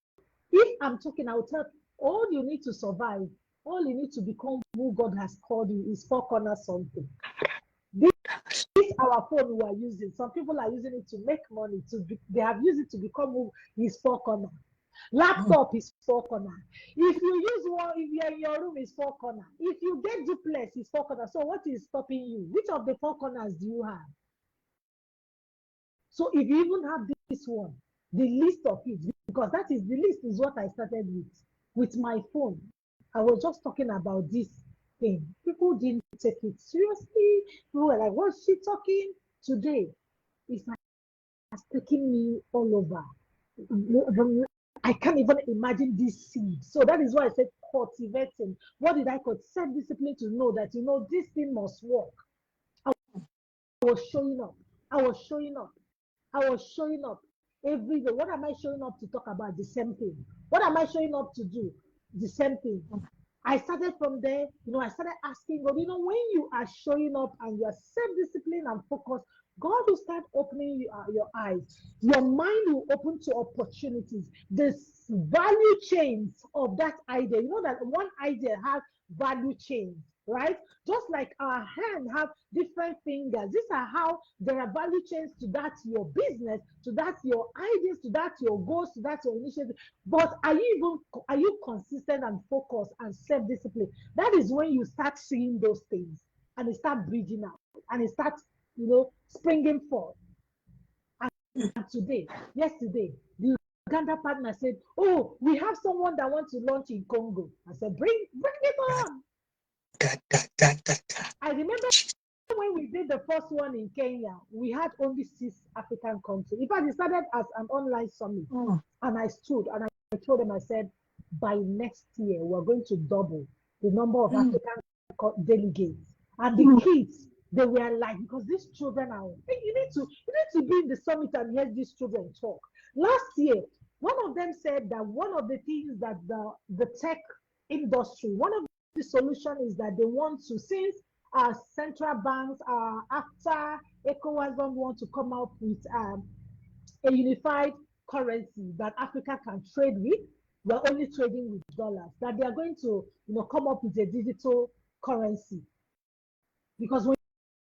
B: if I'm talking, I will tell all you need to survive, all you need to become who God has called you is 4 corners something. This our phone we are using. Some people are using it to make money. They have used it to become who is 4 corners. Laptop is 4 corners. If you use one, if you're in your room, is 4 corners. If you get duplex, it's 4 corners. So what is stopping you? Which of the 4 corners do you have? So if you even have this one, the list of it, because that is the list is what I started with my phone. I was just talking about this thing. People didn't take it seriously. People were like, what's she talking today? It's like it's taking me all over. I can't even imagine this seed. So that is why I said cultivating. What did I call? Self-discipline, to know that this thing must work. I was showing up. I was showing up. I was showing up every day. What am I showing up to talk about? The same thing. What am I showing up to do? The same thing. I started from there. I started asking God, when you are showing up and you are self-disciplined and focused, God will start opening your eyes. Your mind will open to opportunities. The value chains of that idea. You know that one idea has value chains, right? Just like our hand have different fingers. These are how there are value chains to that your business, to that your ideas, to that your goals, to that your initiative. But are you consistent and focused and self-disciplined? That is when you start seeing those things and it start breathing out and it starts, springing forth. And yesterday, the Uganda partner said, "Oh, we have someone that wants to launch in Congo." I said, "Bring it on." I remember when we did the first one in Kenya, we had only 6 African countries. In fact, it started as an online summit. And I stood and I told them, I said, by next year, we're going to double the number of African delegates. And the kids, they were like, because these children are, you need to be in the summit and hear these children talk. Last year, one of them said that one of the things that the tech industry, one of the solution is that they want to, since central banks after ECOWAS don't want to come up with a unified currency that Africa can trade with. We're only trading with dollars. That they are going to, come up with a digital currency. Because when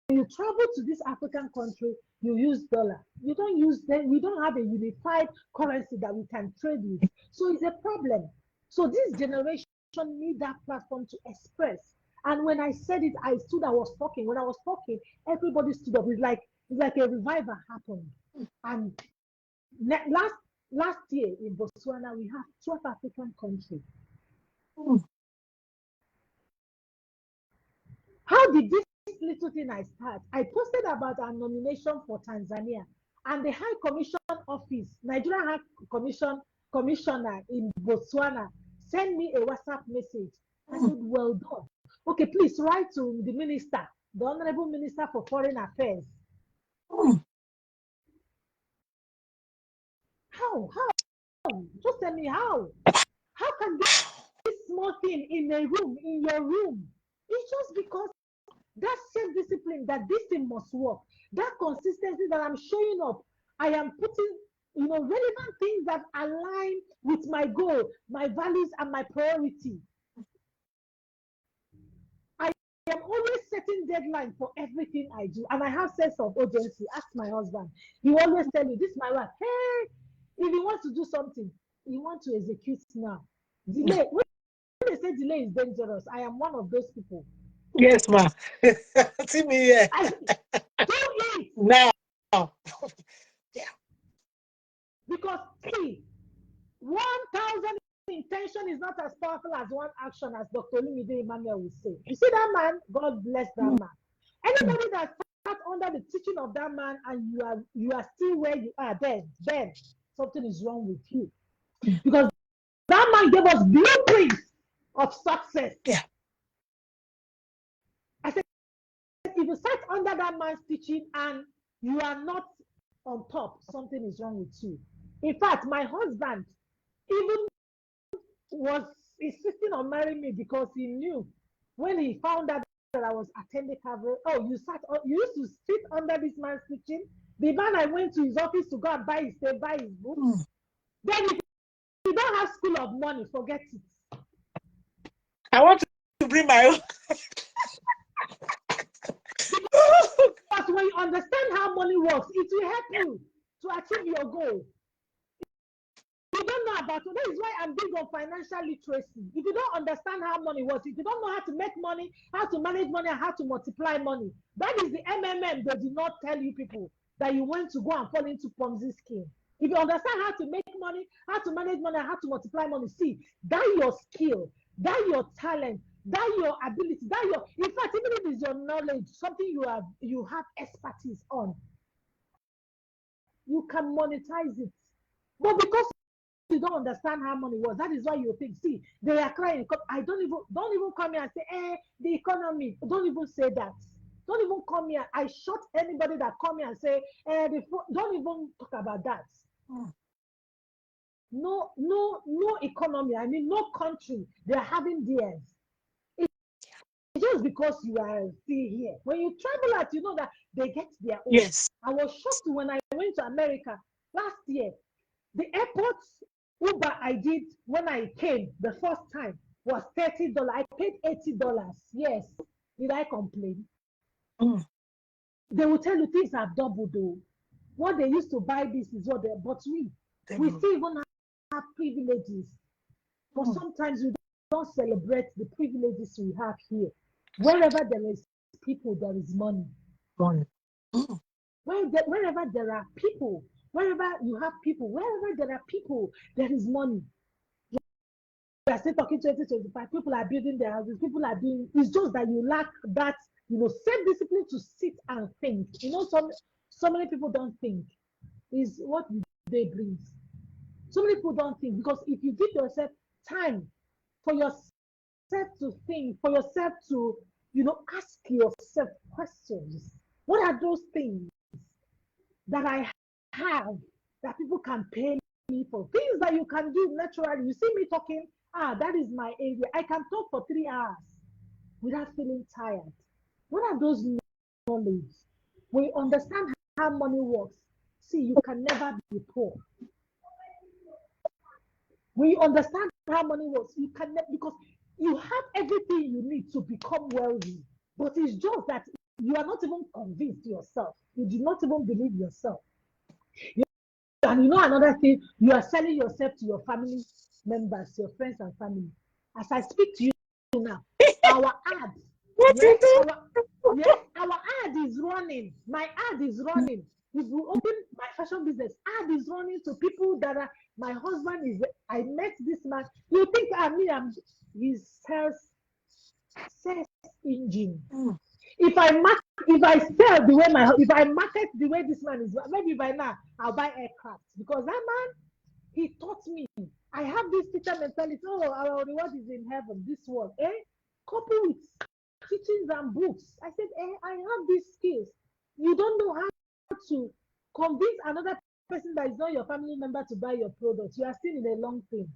B: you travel to this African country, you use dollar. You don't use them. We don't have a unified currency that we can trade with. So it's a problem. So this generation need that platform to express. And when I said it, I stood. I was talking. When I was talking, everybody stood up. It's like a revival happened. And last year in Botswana, we have 12 African countries. How did this little thing I start? I posted about our nomination for Tanzania, and the High Commission Office, Nigerian High Commissioner in Botswana, sent me a WhatsApp message. I said, "Well done. Okay, please write to the minister, the Honorable Minister for Foreign Affairs." How? Just tell me how. How can this small thing in your room? It's just because that self-discipline that this thing must work, that consistency that I'm showing up, I am putting, relevant things that align with my goal, my values, and my priority. I am always setting deadline for everything I do, and I have sense of urgency. Ask my husband. He will always tell me, this my wife, hey, if he wants to do something, he wants to execute now. Delay. When they say delay is dangerous, I am one of those people.
A: Yes, ma. See me here.
B: I do it
A: Now.
B: because see, 1,000 intention is not as powerful as one action, as Dr. Olumide Emmanuel will say. You see that man, God bless that man. Anybody that starts under the teaching of that man and you are still where you are, then something is wrong with you. Because that man gave us blueprints of success.
A: Yeah.
B: I said, if you start under that man's teaching and you are not on top, something is wrong with you. In fact, my husband even was insisting on marrying me because he knew when he found out that I was attending Calvary. Oh, you used to sit under this man's teaching. The man I went to his office to go and buy his book. Then if you don't have school of money, forget it.
A: I want to bring my own.
B: Because when you understand how money works, it will help you to achieve your goal. You don't know about it. That is why I'm big on financial literacy. If you don't understand how money works, if you don't know how to make money, how to manage money, and how to multiply money, that is the MMM they did not tell you people, that you went to go and fall into Ponzi scheme. If you understand how to make money, how to manage money, how to multiply money, see, that your skill, that your talent, that your ability, that your, in fact, even if it's your knowledge, something you have expertise on, you can monetize it. But because you don't understand how money works, that is why you think, see, they are crying. I don't even come here and say, the economy. Don't even say that. Don't even come here. I shut anybody that come here and say, don't even talk about that.
A: mm.
B: No, no, no economy. I mean, no country. They are having theirs. It's just because you are still here. When you travel out, you know that they get their own.
A: Yes.
B: I was shocked when I went to America last year. The airport Uber I did when I came the first time was $30. I paid $80. Yes. Did I complain?
A: Mm.
B: They will tell you things have doubled though. What they used to buy this is what they, but we
A: Then,
B: still even have privileges. But
A: mm.
B: sometimes we don't celebrate the privileges we have here. Wherever there is people, there is money.
A: One. Mm.
B: Wherever there are people, wherever you have people, wherever there are people, there is money. We are still talking 2025. People are building their houses. People are doing. It's just that you lack that, self-discipline to sit and think. So many people don't think. Is what they bring. So many people don't think because if you give yourself time for yourself to think, for yourself to, ask yourself questions. What are those things that I have that people can pay me for? Things that you can do naturally. You see me talking, that is my area. I can talk for 3 hours without feeling tired. What are those knowledge? When you understand how money works, see, you can never be poor. When you understand how money works, you can never, because you have everything you need to become wealthy. But it's just that you are not even convinced yourself. You do not even believe yourself. And another thing, you are selling yourself to your family members, your friends and family. As I speak to you now, our ad,
A: What
B: yeah,
A: you do?
B: our ad is running. My ad is running. If we open my fashion business, ad is running to people that are. My husband is. I met this man. You think I'm his sales engine?
A: Mm.
B: If I market the way this man is, maybe by now I'll buy aircraft because that man, he taught me. I have this teacher mentality. Oh, our reward is in heaven. This one, couple with teachings and books. I said, I have these skills. You don't know how to convince another person that is not your family member to buy your product. You are still in a long thing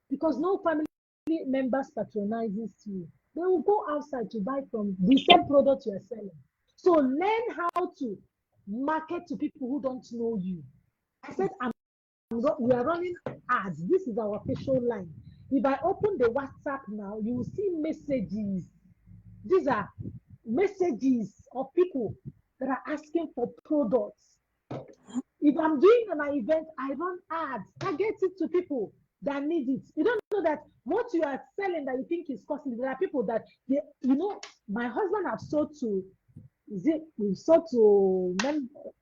B: because no family members patronizes you. They will go outside to buy from the same product you are selling. So learn how to market to people who don't know you. I said, we are running ads. This is our official line. If I open the WhatsApp now, you will see messages. These are messages of people that are asking for products. If I'm doing an event, I run ads. Target it to people that need it. You don't know that what you are selling that you think is costly. There are people that my husband have sold to. We've sold to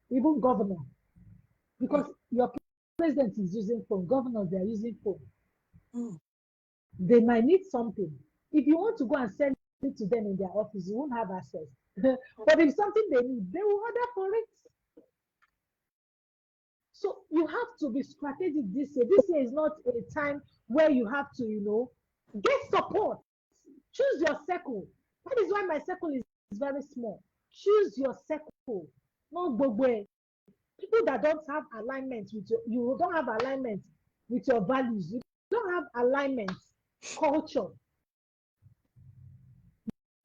B: even governor because your president is using phone. Governors, they are using phone.
A: Mm.
B: They might need something. If you want to go and sell it to them in their office, you won't have access. But if something they need, they will order for it. So you have to be strategic this year. This year is not a time where you have to, get support. Choose your circle. That is why my circle is very small. Choose your circle. Not gbogbo. People that don't have alignment with you don't have alignment with your values. You don't have alignment, culture.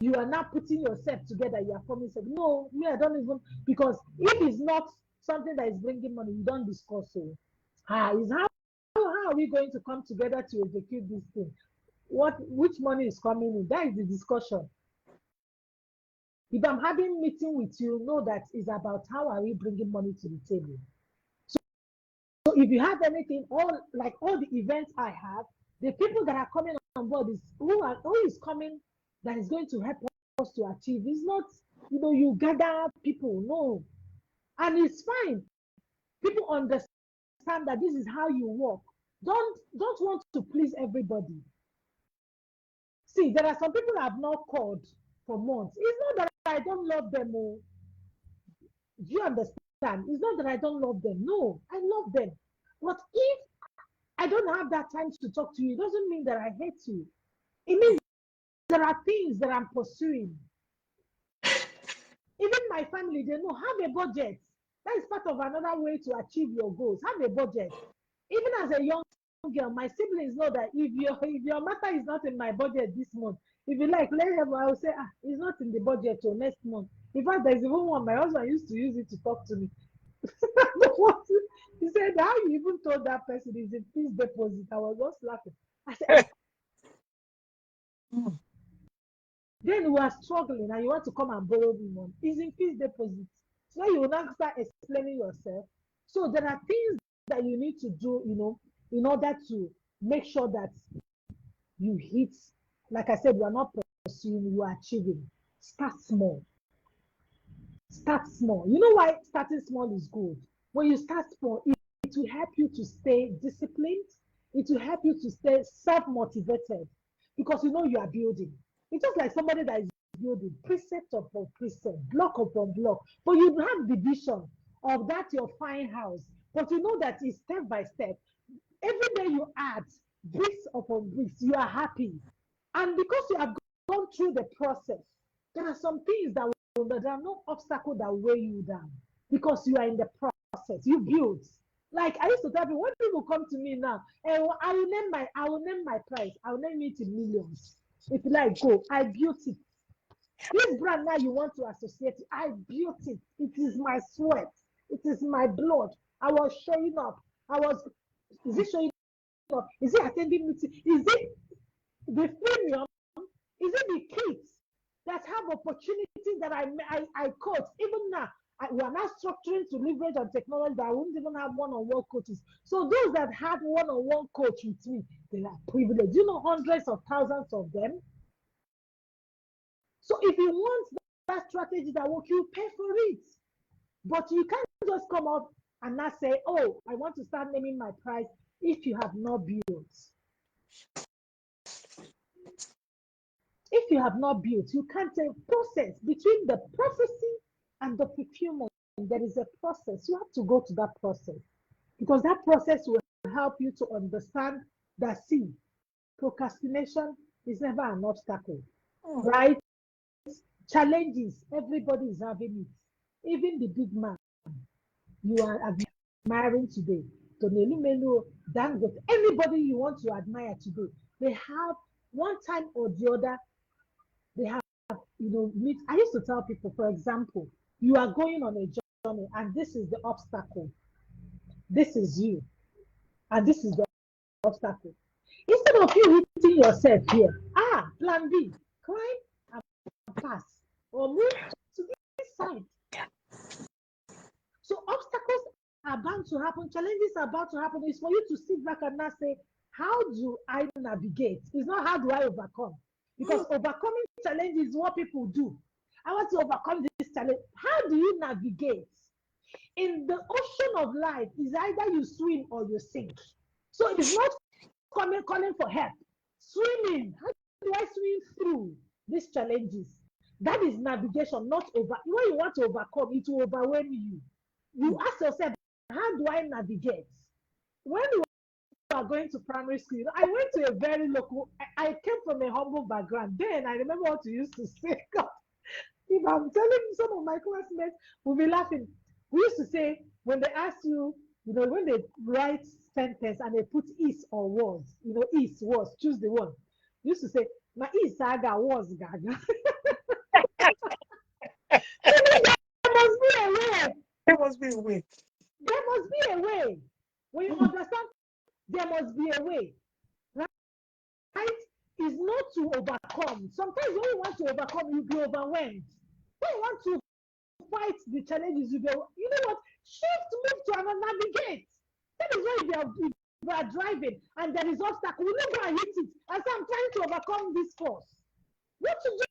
B: You are not putting yourself together. You are forming something. No, me, I don't even, because if it's not something that is bringing money, you don't discuss it. Is how are we going to come together to execute this thing? Which money is coming in? That is the discussion. If I'm having meeting with you, know that is about how are we bringing money to the table. So if you have anything, all the events I have, the people that are coming on board is who is coming that is going to help us to achieve. It's not, you gather people, no. And it's fine. People understand that this is how you work. Don't want to please everybody. See, there are some people I have not called for months. It's not that I don't love them. Oh. Do you understand? It's not that I don't love them. No, I love them. But if I don't have that time to talk to you, it doesn't mean that I hate you. It means there are things that I'm pursuing. Even my family, they know, have a budget. That is part of another way to achieve your goals. Have a budget. Even as a young girl, my siblings know that if your matter is not in my budget this month, if you like, let him, I will say, it's not in the budget till next month. In fact, there's even one, my husband used to use it to talk to me. He said, how you even told that person is a fixed deposit? I was just laughing. I said,
A: Mm.
B: then you are struggling and you want to come and borrow the money. It's in fixed deposit. So you will now start explaining yourself. So there are things that you need to do, in order to make sure that you hit, like I said, you are not pursuing, you are achieving. Start small. Start small. You know why starting small is good? When you start small, it will help you to stay disciplined. It will help you to stay self-motivated because you know you are building. It's just like somebody that is building precept upon precept, block upon block. But you have the vision of that your fine house. But you know that it's step by step. Every day you add bricks upon bricks, you are happy. And because you have gone through the process, there are some things there are no obstacle that weigh you down because you are in the process. You build. Like I used to tell people, when people come to me now, I will name my price. I will name it in millions. If you like, go. I built it. This brand now you want to associate it. I built it. It is my sweat. It is my blood. I was showing up. Is it showing up? Is it attending meeting? Is it the premium? Is it the kids that have opportunities that I coach? Even now, we are now structuring to leverage on technology that I wouldn't even have one-on-one coaches. So those that had one-on-one coach with me, they are privileged. You know, hundreds of thousands of them. So if you want that strategy that work, you pay for it. But you can't just come up and not say, oh, I want to start naming my price if you have not built. If you have not built, you can't say process between the processing and the procurement. There is a process. You have to go to that process because that process will help you to understand that see, procrastination is never an obstacle,
A: Mm.
B: right? Challenges, everybody is having it. Even the big man you are admiring today, Tonelu Melu, Dangote, anybody you want to admire today, they have one time or the other, they have meet. I used to tell people, for example, you are going on a journey and this is the obstacle. This is you, and this is the obstacle. Instead of you hitting yourself here, plan B, climb and pass, or move to this side. So obstacles are bound to happen, challenges are bound to happen. It's for you to sit back and not say, how do I navigate? It's not how do I overcome. Because overcoming challenges is what people do. I want to overcome this challenge. How do you navigate? In the ocean of life, is either you swim or you sink. So it's not calling for help. Swimming. How do I swim through these challenges? That is navigation, not over. When you want to overcome, it will overwhelm you. You ask yourself, how do I navigate? When you are going to primary school, I went to a very local, I came from a humble background. Then I remember what you used to say. God, if I'm telling some of my classmates, will be laughing. We used to say, when they ask you, when they write sentence and they put is or was, is, was, choose the one. We used to say, my is saga, was gaga. There must be a way.
A: There must be a way.
B: There must be a way. When you
A: Mm.
B: understand, there must be a way. Right? Is not to overcome. Sometimes when you want to overcome, you'll be overwhelmed. When you want to fight the challenges, you know what? Shift, move to another navigate. That is why you are driving and there is obstacle. You never hit it. As I'm trying to overcome this force. What you do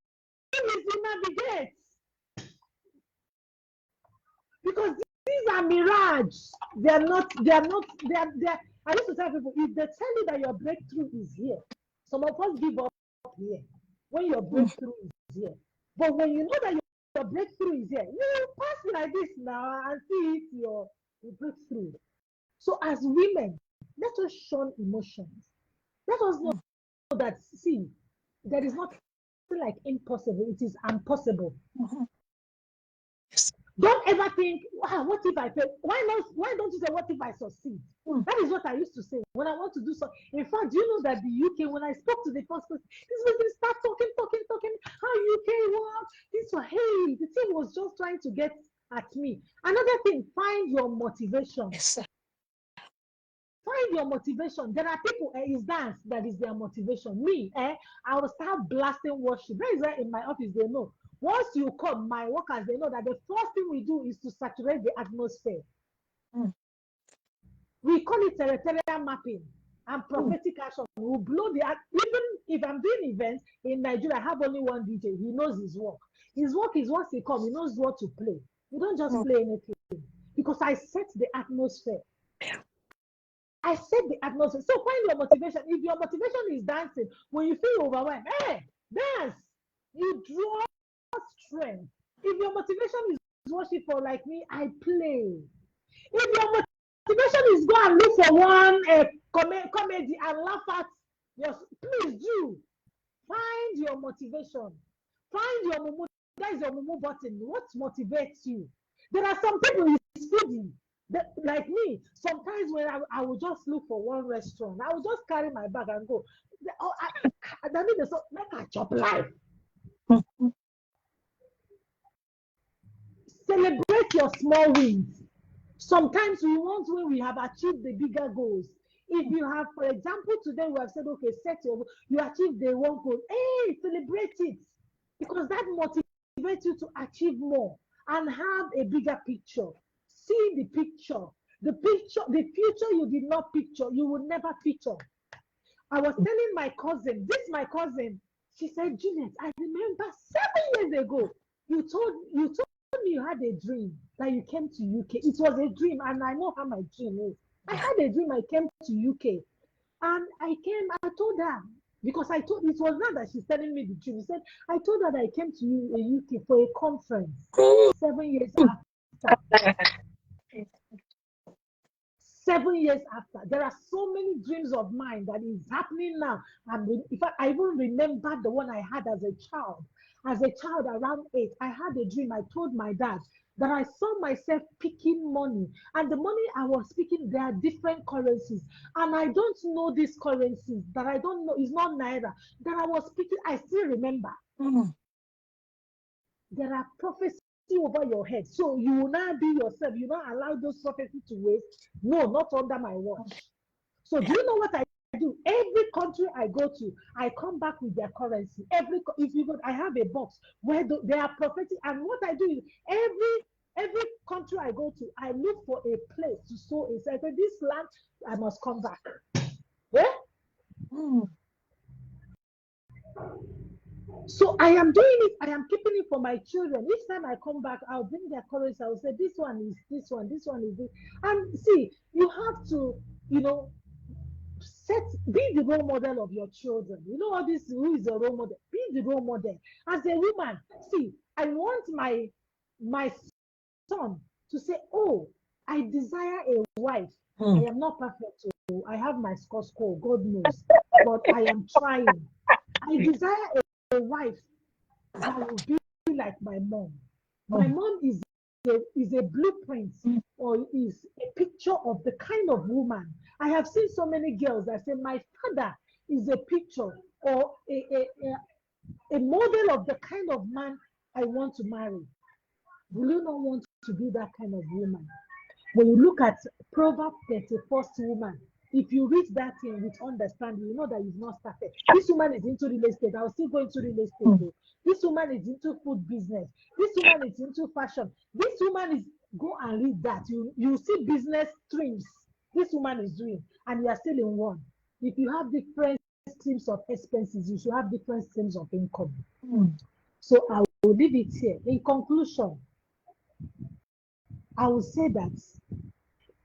B: is you navigate. Because These are mirage. They are not. I used to tell people, if they tell you that your breakthrough is here, some of us give up here when your breakthrough is here. But when you know that your breakthrough is here, you pass like this now and see it your breakthrough. So as women, let us shun emotions. Let us know that, see, there is nothing like impossible. It is impossible. Don't ever think, wow, what if I fail? Why not? Why don't you say, what if I succeed? That is what I used to say when I want to do so. In fact, do you know that the UK, when I spoke to the first person, this person start talking, how UK was, this was, hey, the thing was just trying to get at me. Another thing, find your motivation.
A: Yes, sir.
B: Find your motivation. There are people, it's dance that is their motivation. Me, I will start blasting worship. That is why in my office they know. Once you come, my workers, they know that the first thing we do is to saturate the atmosphere. We call it territorial mapping and prophetic action. We blow the even if I'm doing events in Nigeria, I have only one DJ. He knows his work. His work is once he comes, he knows what to play. We don't just play anything because I set the atmosphere. I set the atmosphere. So find your motivation. If your motivation is dancing, when you feel overwhelmed, hey, dance. You draw strength. If your motivation is worship for like me, I play. If your motivation is go and look for one comedy and laugh at your, please do. Find your motivation. Find your mumu. That is your mumu button. What motivates you? There are some people it's foodie. Like me, sometimes when I will just look for one restaurant, I will just carry my bag and go. That means make a chop life. Celebrate your small wins. Sometimes we want when we have achieved the bigger goals. If you have, for example, today we have said, okay, you achieved the one goal. Hey, celebrate it. Because that motivates you to achieve more and have a bigger picture. See the picture. The future you did not picture, you will never picture. I was telling my cousin, she said, Juliet, I remember 7 years ago, you told me you had a dream that you came to UK. It was a dream, and I know how my dream is. I had a dream I came to UK. And I told her, because it was not that she's telling me the truth. She said, I told her that I came to UK for a conference 7 years after. 7 years after. There are so many dreams of mine that is happening now. And in fact, I even remember the one I had as a child. As a child around 8, I had a dream. I told my dad that I saw myself picking money. And the money I was picking, there are different currencies. And I don't know these currencies that I don't know. It's not Naira. That I was picking, I still remember. There are prophecies over your head. So you will not be yourself. You not allow those prophecies to waste. No, not under my watch. So do you know what I do? Every country I go to, I come back with their currency. I have a box where they are prophetic. And what I do is every country I go to, I look for a place to sow inside. So this land, I must come back. Yeah? So I am doing it, I am keeping it for my children. Each time I come back, I'll bring their currency. I'll say, this one is this one is this. And see, you have to, be the role model of your children. You know all this, who is the role model? Be the role model. As a woman, see, I want my son to say, oh, I desire a wife. I am not perfect. So I have my score, God knows. But I am trying. I desire a wife that will be like my mom. My mom is a blueprint or is a picture of the kind of woman. I have seen so many girls that say my father is a picture or a model of the kind of man I want to marry. Will you not want to be that kind of woman? When you look at Proverbs 31st woman, if you read that thing with understanding, you know that you've not started. This woman is into real estate. I'll still go into real estate though. This woman is into food business. This woman is into fashion. This woman is, go and read that. You see business streams this woman is doing, and you are still in one. If you have different streams of expenses, you should have different streams of income. So I will leave it here. In conclusion, I would say that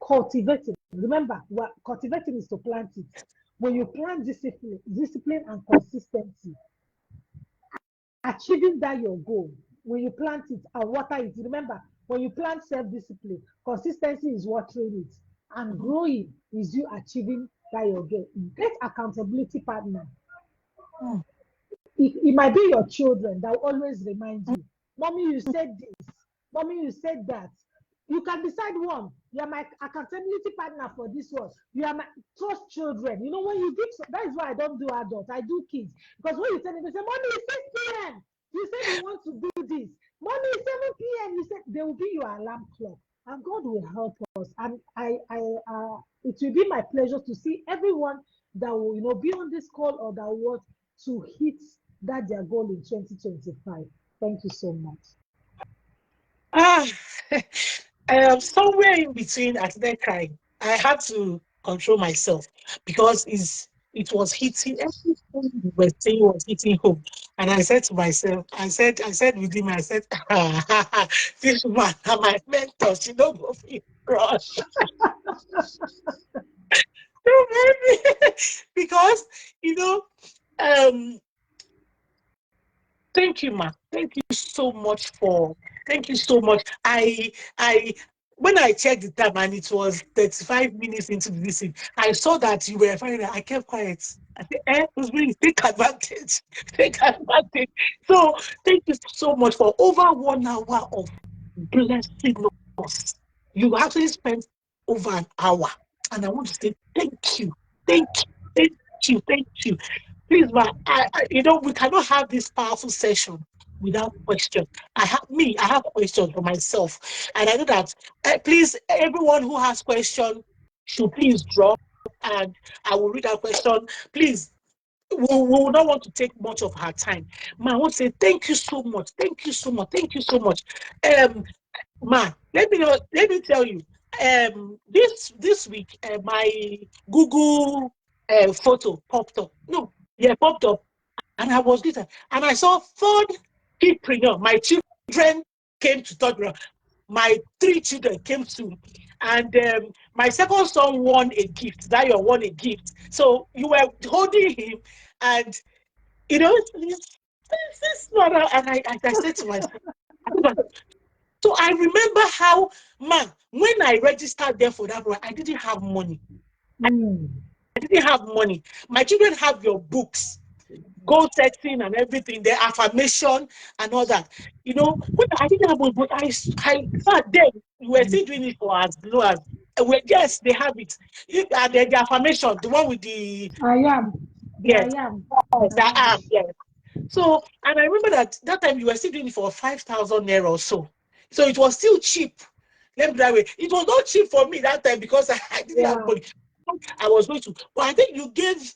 B: cultivating, remember, what cultivating is to plant it. When you plant discipline and consistency, achieving that your goal, when you plant it and water it, remember, when you plant self-discipline, consistency is watering it, and growing is you achieving that your goal. Get accountability partner.
A: Mm,
B: It might be your children that will always remind you, Mommy, you said this, Mommy, you said that. You can decide one. You are my accountability partner for this one. You are my trust children. You know, when you give, that is why I don't do adults, I do kids. Because when you tell them, they say, Mommy, it's 6 p.m. You said you want to do this. Mommy, it's 7 p.m. You said they will be your alarm clock. And God will help us. And it will be my pleasure to see everyone that will, be on this call or that will to hit that their goal in 2025. Thank you so much.
A: Ah, somewhere in between, I started crying. I had to control myself because it was hitting everything we were saying was hitting home. And I said to myself, I said within me, I said, this woman are my mentor. She don't go feel cross. Because you know, um, thank you, ma. Thank you so much for. Thank you so much. I, when I checked the time and it was 35 minutes into the listen, I saw that you were fine. I kept quiet. I said, Rosemary, take advantage. Take advantage. So, thank you so much for over 1 hour of blessing us. You actually spent over an hour. And I want to say thank you. Thank you. Thank you. Thank you. Please, ma, we cannot have this powerful session without question. I have questions for myself. And I know that, please, everyone who has question should please drop and I will read that question. Please, we will not want to take much of her time. Ma, I want to say thank you so much. Thank you so much. Thank you so much. Um, Ma, let me tell you, this week, my Google photo popped up. No, yeah, popped up, and I was little, and I saw third kidpreneur. My children came to third round. My three children came to, and my second son won a gift. Zion won a gift. So you were holding him, and this one, and I said to myself. So I remember how, man, when I registered there for that program, I didn't have money.
B: Mm.
A: I didn't have money. My children have your books, goal setting and everything, the affirmation and all that. When I didn't have money, but in fact, then we were still doing it for as low as, yes, they have it. And then the affirmation, the one with the,
B: I am. Yeah, I
A: yes,
B: am. I
A: that
B: am.
A: app, yes. So, and I remember that time you were still doing it for 5,000 naira or so. So it was still cheap. Let me put that way. It was not cheap for me that time because I didn't have
B: Yeah.
A: money. I was going to, but I think you gave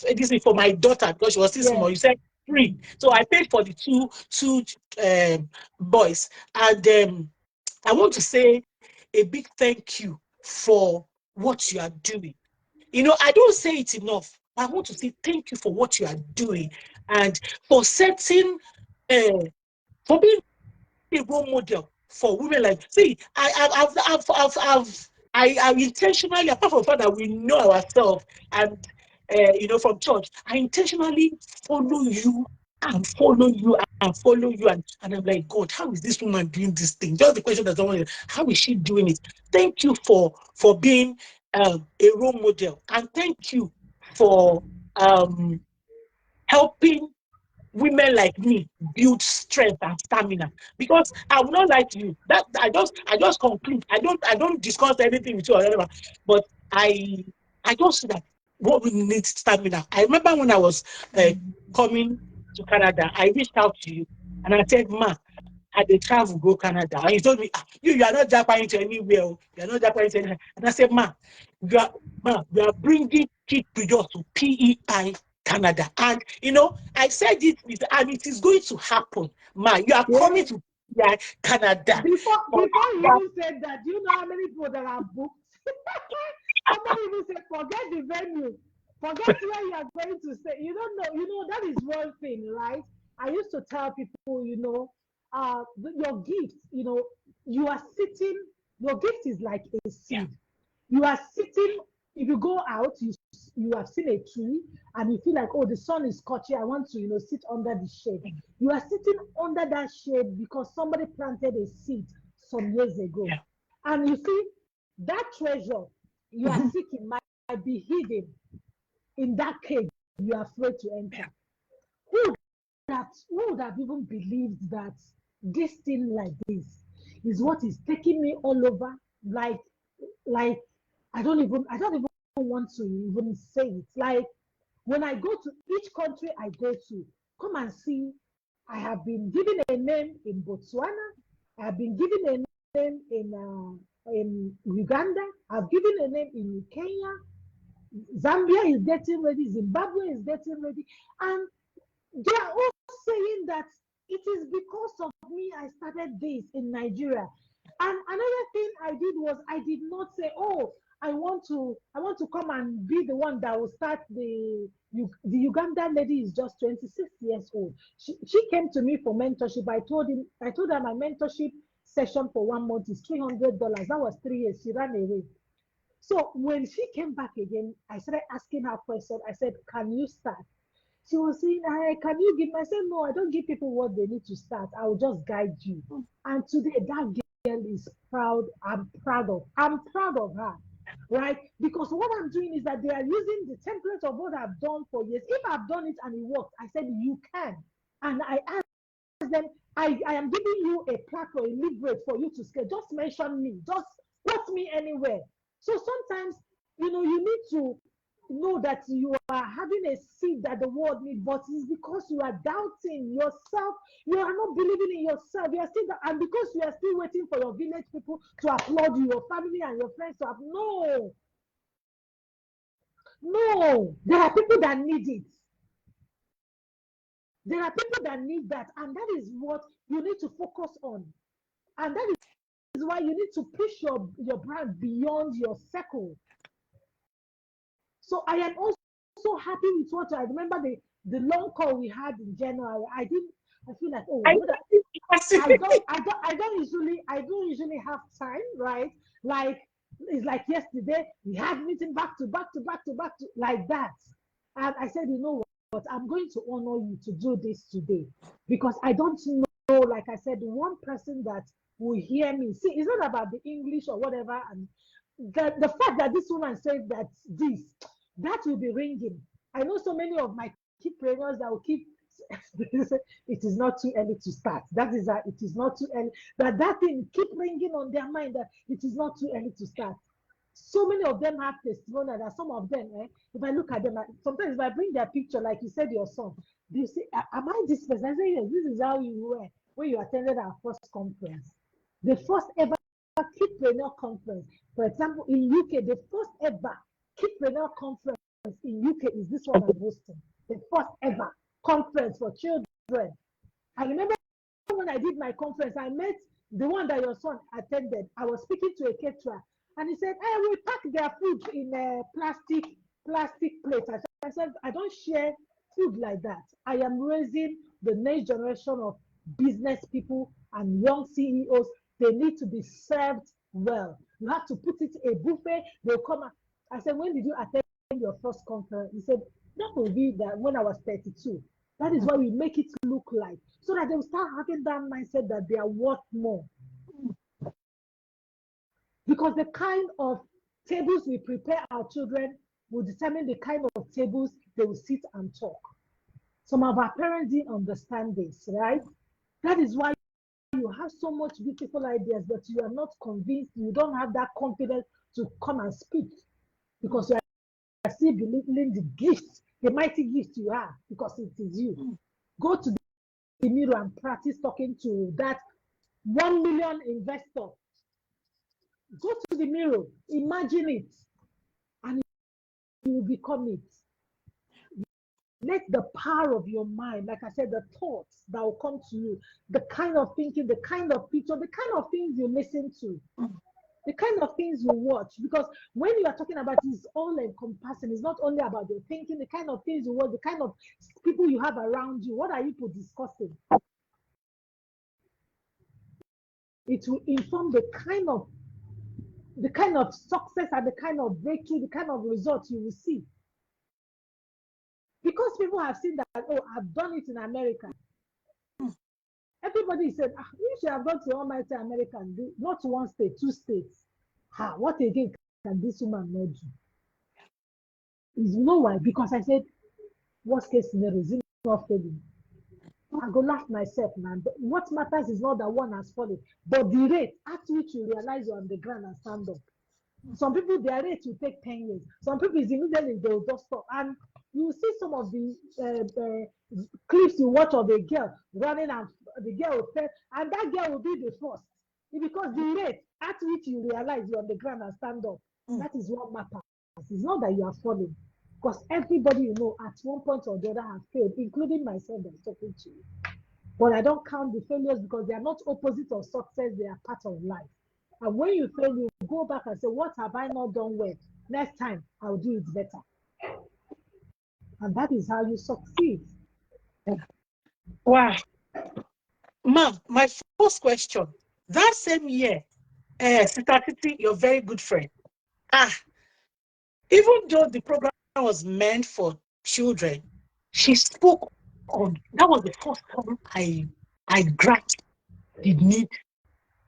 A: this thing for my daughter because she was still small.
B: Yes.
A: You said free. So I paid for the two boys. And I want to say a big thank you for what you are doing. I don't say it enough. I want to say thank you for what you are doing and for setting, uh, for being a role model for women. Like, see, I intentionally, apart from the fact that we know ourselves and, from church, I intentionally follow you and follow you and follow you. And I'm like, God, how is this woman doing this thing? Just the question that someone, how is she doing it? Thank you for being a role model. And thank you for um, helping women like me build strength and stamina. Because I will not lie to you. That I just conclude. I don't discuss anything with you or whatever. But I I just see that what we need stamina. I remember when I was uh, coming to Canada, I reached out to you and I said, Ma, I dey travel go Canada. And you told me, you are not jumping to anywhere. Oh. You are not jumping to anywhere. And I said, we are bringing kid produce to PEI Canada. And, I said and it is going to happen. Ma, you are coming
B: Yeah.
A: to PEI Canada.
B: Before you even said that, do you know how many people that are booked? Somebody even said, forget the venue, forget where you are going to stay. You don't know. That is one thing, right? I used to tell people, your gift. you are sitting, your gift is like a
A: Yeah.
B: seed. You are sitting, if you go out, you have seen a tree and you feel like, oh, the sun is scorching, I want to, sit under the shade. You are sitting under that shade because somebody planted a seed some years ago.
A: Yeah.
B: And you see, that treasure you are
A: Mhm.
B: seeking might be hidden in that cave you are afraid to
A: Yeah.
B: enter. Who who would have even believed that this thing like this is what is taking me all over? Like I don't even want to even say it. Like when I go to each country I go to, come and see, I have been given a name in Botswana, I have been given a name in Uganda, I've given a name in Kenya, Zambia is getting ready, Zimbabwe is getting ready, and they are all saying that it is because of me I started this in Nigeria. And another thing I did was I did not say, oh, I want to come and be the one that will start the Ugandan lady is just 26 years old. She came to me for mentorship. I told her my mentorship session for 1 month is $300. That was 3 years. She ran away. So when she came back again, I started asking her questions. I said, can you start? She was saying, can you give me? I said, no, I don't give people what they need to start. I will just guide you. And today that girl is proud. I'm proud of her. Right? Because what I'm doing is that they are using the template of what I've done for years. If I've done it and it worked, I said, you can. And I them, I am giving you a platform, a leverage for you to scale. Just mention me. Just put me anywhere. So sometimes, you need to know that you are having a seed that the world needs, but it's because you are doubting yourself. You are not believing in yourself. You are still, and because you are still waiting for your village people to applaud you, your family and your friends to applaud. No, no. There are people that need it. There are people that need that, and that is what you need to focus on. And that is why you need to push your brand beyond your circle. So I am also happy with what I remember the long call we had in January. I feel like, oh,
A: I
B: what
A: know.
B: I don't usually have time, right? Like it's like yesterday we had meeting back to back to back to back to like that. And I said, you know what, I'm going to honor you to do this today because I don't know, like I said, one person that will hear me. See, it's not about the English or whatever, and the fact that this woman said that that will be ringing. I know so many of my kidpreneurs that will keep it is not too early to start. That is that it is not too early. That thing keep ringing on their mind that it is not too early to start. So many of them have testimonial that some of them, if I look at them, sometimes if I bring their picture, like you said, your son, they say, am I this person? I say, yes, this is how you were when you attended our first conference. The first ever Kidpreneur conference. For example, in UK, the first ever Kidpreneur conference in UK is this one I'm hosting. The first ever conference for children. I remember when I did my conference, I met the one that your son attended. I was speaking to a caterer, and he said, "Hey, we pack their food in a plastic plates." I said, "I don't share food like that. I am raising the next generation of business people and young CEOs. They need to be served well. You have to put it a buffet. They'll come." I said, "When did you attend your first conference?" He said, "That will be that when I was 32." That is why we make it look like, so that they will start having that mindset that they are worth more. Because the kind of tables we prepare our children will determine the kind of tables they will sit and talk. Some of our parents didn't understand this, right? That is why you have so much beautiful ideas, but you are not convinced, you don't have that confidence to come and speak because you are still believing the gift, the mighty gift you have, because it is you. Go to the mirror and practice talking to that 1 million investor. Go to the mirror, imagine it, and you will become it. Let the power of your mind, like I said, the thoughts that will come to you, the kind of thinking, the kind of picture, the kind of things you listen to, the kind of things you watch. Because when you are talking about it, it's all encompassing. It's not only about your thinking, the kind of things you watch, the kind of people you have around you. What are you discussing? It will inform the kind of success and the kind of breakthrough, the kind of results you will see. Because people have seen that, oh, I've done it in America. Everybody said, ah, you should have gone to Almighty America and do not one state, two states. Ha, what again can this woman not do? You know why? Because I said, worst case scenario is not failing. I go laugh myself now. What matters is not that one has fallen, but the rate at which you realize you're on the ground and stand up. Some people, their rate will take 10 years. Some people, is immediately they will just stop. And you see some of the clips you watch of a girl running and the girl will fail, and that girl will be the first. Because the rate at which you realize you're on the ground and stand up, that is what matters. It's not that you are falling. Because everybody you know at one point or the other has failed, including myself that's talking to you. But I don't count the failures because they are not opposite of success, they are part of life. And when you fail, you go back and say, what have I not done well? Next time, I'll do it better. And that is how you succeed.
A: Wow. Ma'am, my first question. That same year, Sister Titi, your very good friend. Ah, even though the program was meant for children, she spoke on that was the first time I grasped the need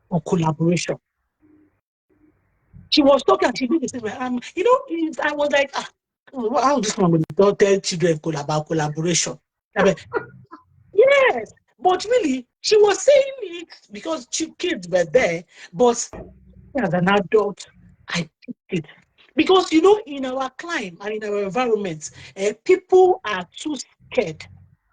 A: for collaboration. She was talking and she did the same. I was like, how this one will not tell children about collaboration? I mean, yes, but really, she was saying it because kids were there, but as an adult, I picked it. Because, in our climate and in our environment, people are too scared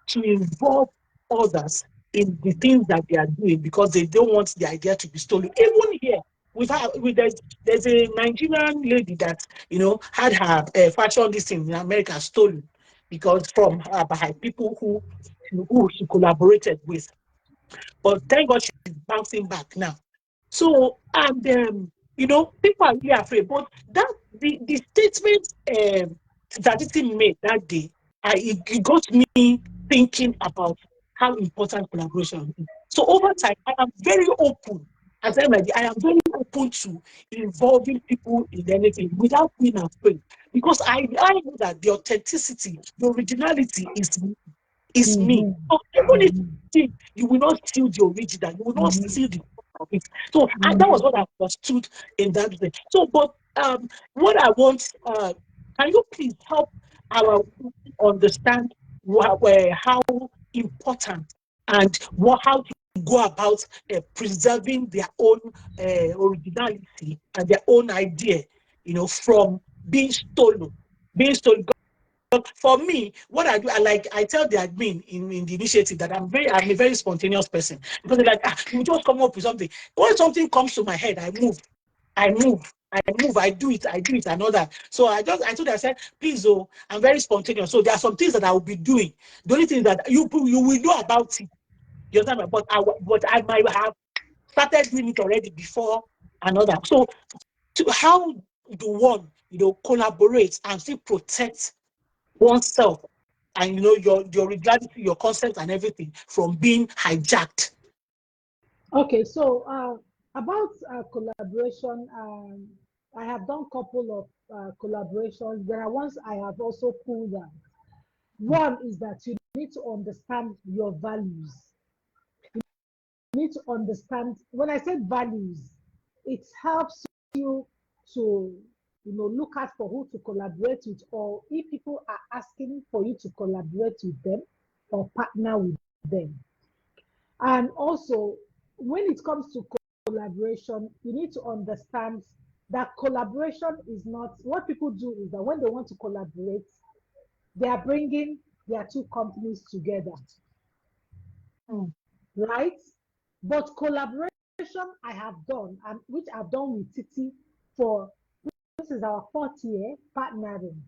A: to involve others in the things that they are doing because they don't want the idea to be stolen. Even here, there's a Nigerian lady that, had her fashion this thing in America stolen because from her by people who she collaborated with. But thank God she's bouncing back now. So, and people are really afraid. But the statement that it made that day, it got me thinking about how important collaboration is. So over time, I am very open. As I am very open to involving people in anything without being afraid. Because I know that the authenticity, the originality is me.
B: Mm-hmm.
A: So even if
B: Mm-hmm.
A: you think you will not steal the original, you will not steal
B: Mm-hmm.
A: the of it. So that
B: Mm-hmm.
A: was what I understood in that way. So, but what I want, can you please help our people understand how important and how to go about preserving their own originality and their own idea, from being stolen, being stolen. But for me, what I do, I tell the admin in the initiative that I'm a very spontaneous person because they're like, you just come up with something. When something comes to my head, I move, I do it, and all that. So I told her, I said, please, oh, I'm very spontaneous. So there are some things that I will be doing. The only thing that you will know about it. You understand? But I might have started doing it already before another. So how do one, collaborate and still protect oneself and your reality, your concept and everything from being hijacked.
B: Okay, so about collaboration, I have done a couple of collaborations. There are ones I have also pulled out. One is that you need to understand your values. You need to understand, when I say values, it helps you to look out for who to collaborate with, or if people are asking for you to collaborate with them or partner with them. And also, when it comes to collaboration, you need to understand that collaboration is not what people do is that when they want to collaborate, they are bringing their two companies together,
A: Mm.
B: right? But collaboration I have done, and which I've done with Titi for this is our fourth year partnering,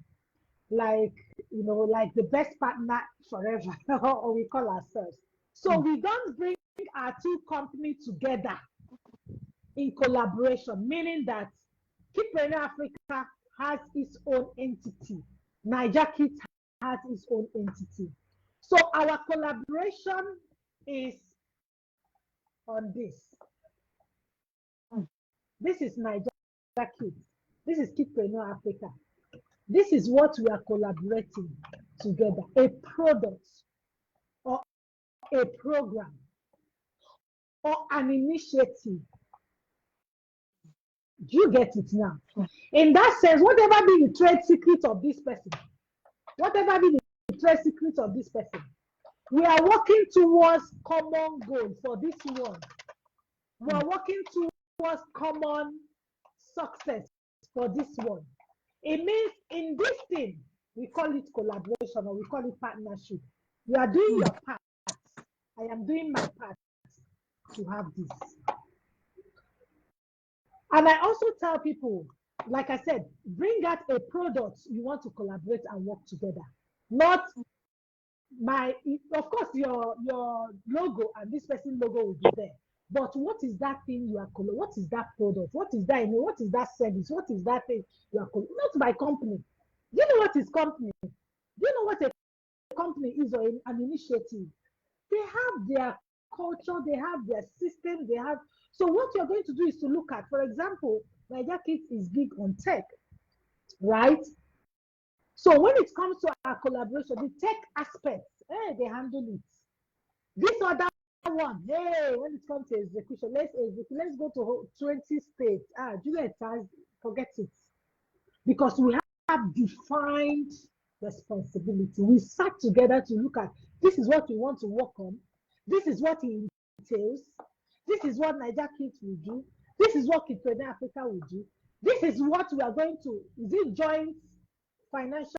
B: like like the best partner forever, or we call ourselves. So
A: Mm.
B: we don't bring our two companies together in collaboration, meaning that Kipreneur Africa has its own entity, Niger Kit has its own entity. So our collaboration is on this. This is Nigeria Kids. This is Kidpreneur Africa. This is what we are collaborating together. A product or a program or an initiative. Do you get it now? In that sense, whatever be the trade secret of this person, whatever be the trade secret of this person, we are working towards common goal for this one. We are working towards common success for this one. It means in this thing, we call it collaboration or we call it partnership. You are doing your part. I am doing my part to have this. And I also tell people, like I said, bring out a product you want to collaborate and work together. Not my, of course, your logo and this person's logo will be there. But what is that thing you are calling? What is that product? What is that? What is that service? What is that thing you are calling? Not my company. Do you know what is company? Do you know what a company is or an initiative? They have their culture, they have their system, they have. So what you're going to do is to look at, for example, Nigeria Kids is big on tech, right? So when it comes to our collaboration, the tech aspects, they handle it. This other one, hey, when it comes to execution, let's go to 20 states. Juliet has forget it. Because we have defined responsibility. We sat together to look at this is what we want to work on, this is what it entails, this is what Nigeria Kids will do, this is what Cultivating Africa will do, this is what we are going to, is it joint financial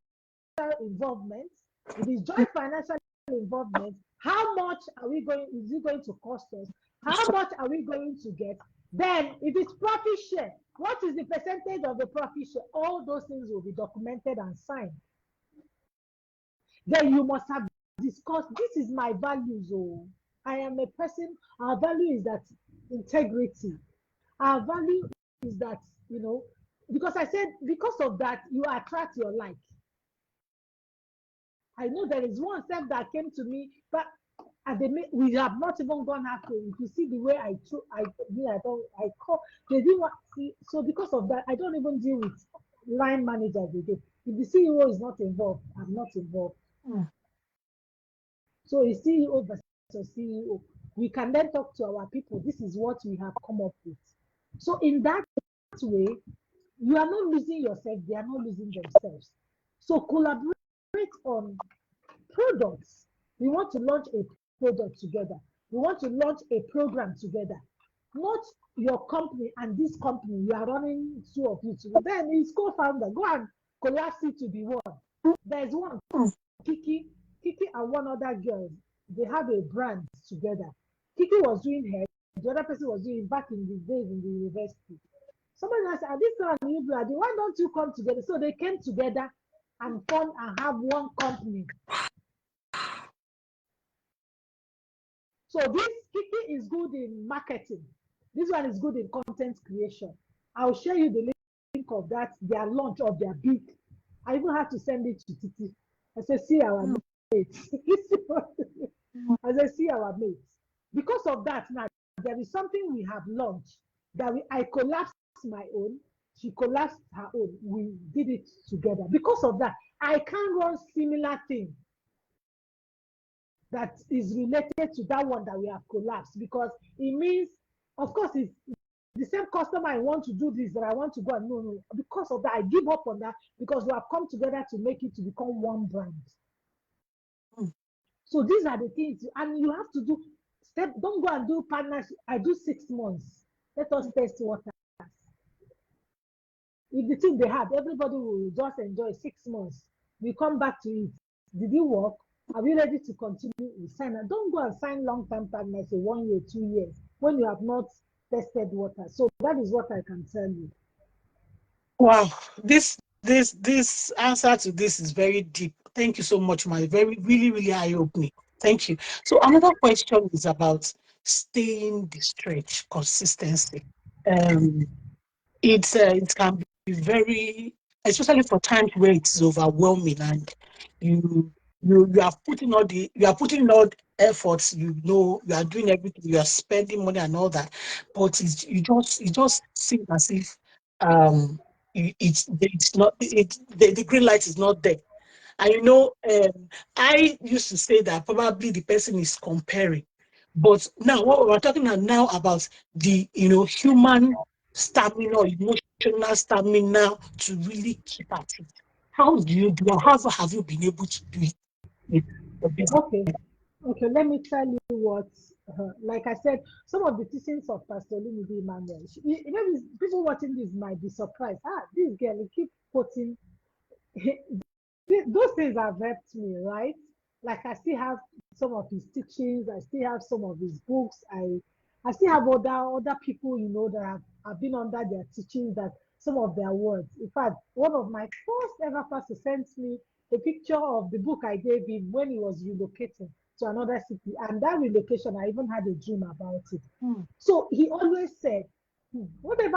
B: involvement? It is joint financial involvement. How much are we going, is it going to cost us? How much are we going to get? Then if it's profit share, what is the percentage of the profit share? All those things will be documented and signed. Then you must have discussed, this is my values. Oh, I am a person, our value is that integrity. Our value is that, because I said, because of that, you attract your like. I know there is one self that came to me, but we have not even gone halfway. If you see the way I call, they didn't want see. So because of that, I don't even deal with line managers again. If the CEO is not involved, I'm not involved. So a CEO versus CEO, we can then talk to our people. This is what we have come up with. So in that way, you are not losing yourself, they are not losing themselves. So collaborate on products. We want to launch a product together. We want to launch a program together. Not your company and this company, you are running two of you together. Then it's co-founder. Go and collapse it to be one. There's one, Kiki and one other girl. They have a brand together. Kiki was doing hair, the other person was doing back in the days in the university. Somebody asked, this one new blood, why don't you come together? So they came together and formed and have one company. So this Kiki is good in marketing. This one is good in content creation. I'll share you the link of that, their launch of their big. I even have to send it to Titi. I said, see our mates. I said, see our mates. Because of that, now there is something we have launched that I collapsed my own. She collapsed her own. We did it together. Because of that, I can run similar thing that is related to that one that we have collapsed, because it means, of course, it's the same customer I want to do this, that I want to go and no. Because of that, I give up on that because we have come together to make it to become one brand. So these are the things, and you have to do step. Don't go and do partnership. I do 6 months. Let us test waters. If the thing they have, everybody will just enjoy 6 months. We come back to it. Did it work? Are we ready to continue? We sign. Don't go and sign long-term partnership, 1 year, 2 years, when you have not tested water. So that is what I can tell you.
A: Wow, this answer to this is very deep. Thank you so much, my very really eye-opening. Thank you. So another question is about staying the stretch, consistency. Um, it can be very, especially for times where it's overwhelming and you you are putting all efforts, you are doing everything, you are spending money and all that, but it just seems as if it's not the green light is not there. And I used to say that probably the person is comparing. But now what we're talking now about the human stamina or emotional stamina to really keep at it. How do you do it? How have you been able to do it with your business?
B: Okay, okay, let me tell you what, like I said, some of the teachings of Pastor Lumidi Emmanuel. People watching this might be surprised. This girl, he keep quoting. Those things have helped me, right? Like I still have some of his teachings, I still have some of his books, I still have other people, that have been under their teachings, that some of their words. In fact, one of my first ever pastor sent me a picture of the book I gave him when he was relocating to another city. And that relocation, I even had a dream about it.
A: Hmm.
B: So he always said, whatever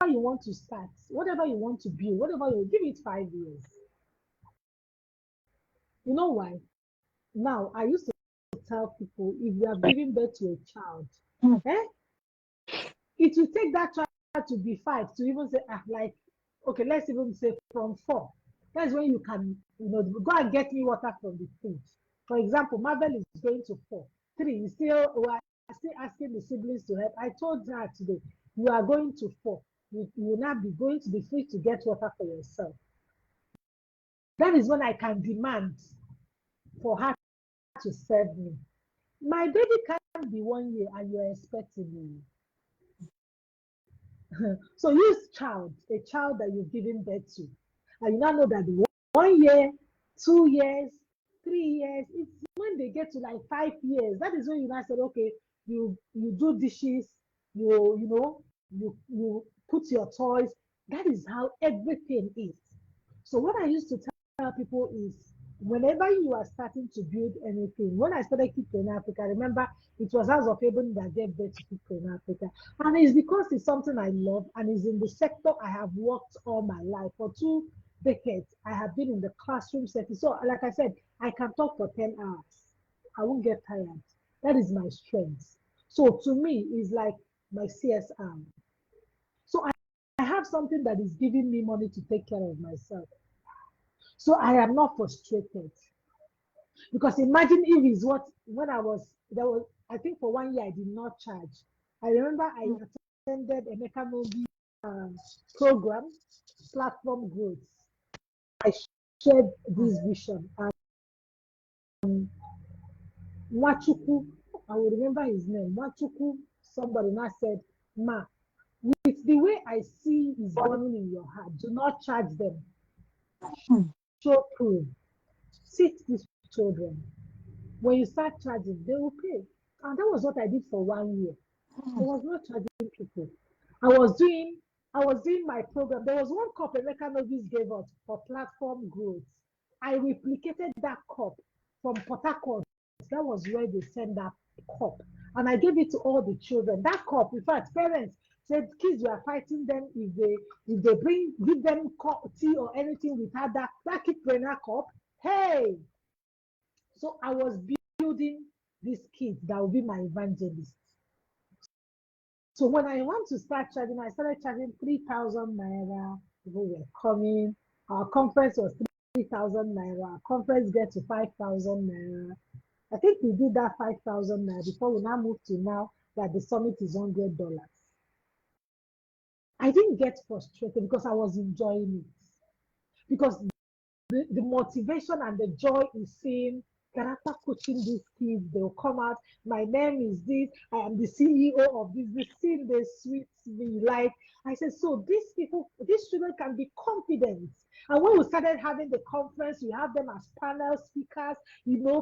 B: you want to start, whatever you want to build, whatever you give it 5 years. You know why? Now, I used to tell people, if you have given birth to a child,
A: Hmm.
B: eh, it will take that child to be 5 to even say, like, okay, let's even say from 4. That's when you can, go and get me water from the fridge. For example, Marvel is going to 4. 3, we are still asking the siblings to help. I told her today, you are going to 4. You will not be going to the fridge to get water for yourself. That is when I can demand for her to serve me. My baby can't be 1 year and you're expecting me. So use a child that you've given birth to. And you now know that the 1 year, 2 years, 3 years, it's when they get to like 5 years. That is when you now say, okay, you do dishes, you put your toys. That is how everything is. So what I used to tell people is whenever you are starting to build anything, when I started Keep in Africa, remember it was House of Haven that gave birth to Keep in Africa. And it's because it's something I love and it's in the sector I have worked all my life. For 2 decades, I have been in the classroom setting. So, like I said, I can talk for 10 hours. I won't get tired. That is my strength. So, to me, it's like my CSR. So, I have something that is giving me money to take care of myself. So, I am not frustrated. Because imagine if it's what, when I was, there was, I think for 1 year, I did not charge. I remember I attended a Nobi program, platform growth. I shared
A: Hmm.
B: this vision. And Wachuku, I will remember his name, Wachuku, somebody now said, Ma, with the way I see is burning in your heart, do not charge them.
A: Hmm.
B: Show proof. Teach these children. When you start charging, they will pay. And that was what I did for 1 year. I
A: Hmm.
B: was not charging people. I was doing I was doing my program. There was one cup Emeka Novice gave us for platform growth. I replicated that cup from Port Harcourt. That was where they sent that cup. And I gave it to all the children. That cup, in fact, parents said kids were fighting them if they give them tea or anything without that kid cup. Hey, so I was building these kids that will be my evangelists. So when I want to start charging, I started charging 3,000 naira. People were coming. Our conference was 3,000 naira. Our conference get to 5,000 naira. I think we did that 5,000 naira before we now moved to now that the summit is $100. I didn't get frustrated because I was enjoying it. Because the motivation and the joy in seeing character coaching these kids, they'll come out. My name is this, I am the CEO of this. This thing they sweet me. Like I said, so these people, these children can be confident. And when we started having the conference, we have them as panel speakers,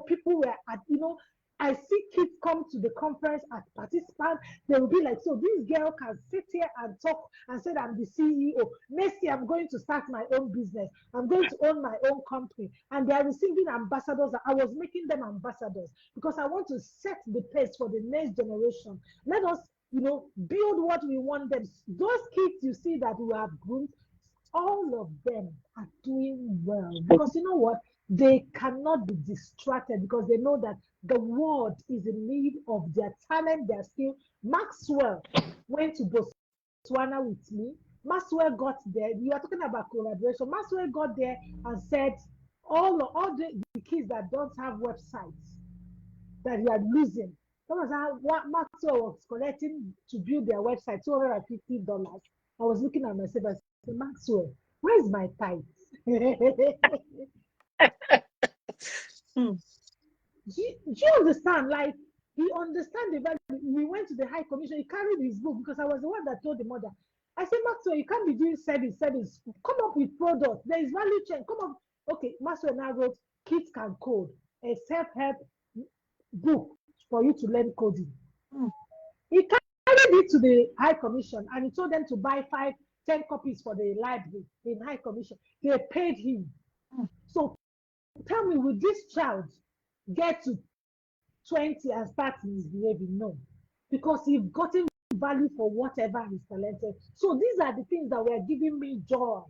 B: people were at, I see kids come to the conference as participants. They will be like, so this girl can sit here and talk and say, I'm the CEO. Next year, I'm going to start my own business. I'm going to own my own company. And they are receiving ambassadors. I was making them ambassadors because I want to set the pace for the next generation. Let us, build what we want them. Those kids you see that we have groomed, all of them are doing well because you know what? They cannot be distracted because they know that the world is in need of their talent, their skill. Maxwell went to Botswana with me. Maxwell got there. You are talking about collaboration. Maxwell got there and said, all the kids that don't have websites that we are losing. That was how what Maxwell was collecting to build their website, $250. I was looking at myself and said, Maxwell, where's my tithe?
A: Hmm.
B: Do you understand? Like, he understand the value. We went to the High Commission. He carried his book because I was the one that told the mother. I said, Maxwell, you can't be doing service. Come up with product. There is value chain. Come up. Okay, Maxwell now wrote Kids Can Code, a self-help book for you to learn coding.
A: Hmm.
B: He carried it to the High Commission and he told them to buy 5, 10 copies for the library in High Commission. They paid him.
A: Hmm.
B: So tell me, will this child get to 20 and start misbehaving? No. Because he's gotten value for whatever he's talented. So these are the things that were giving me joy.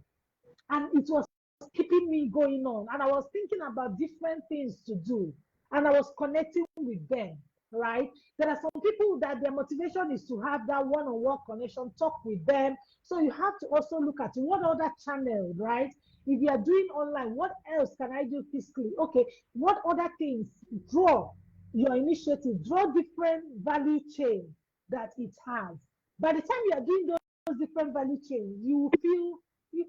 B: And it was keeping me going on. And I was thinking about different things to do. And I was connecting with them, right? There are some people that their motivation is to have that one-on-one connection, talk with them. So you have to also look at what other channel, right? If you are doing online, what else can I do physically? Okay, what other things? Draw your initiative, draw different value chain that it has. By the time you are doing those different value chains, you feel you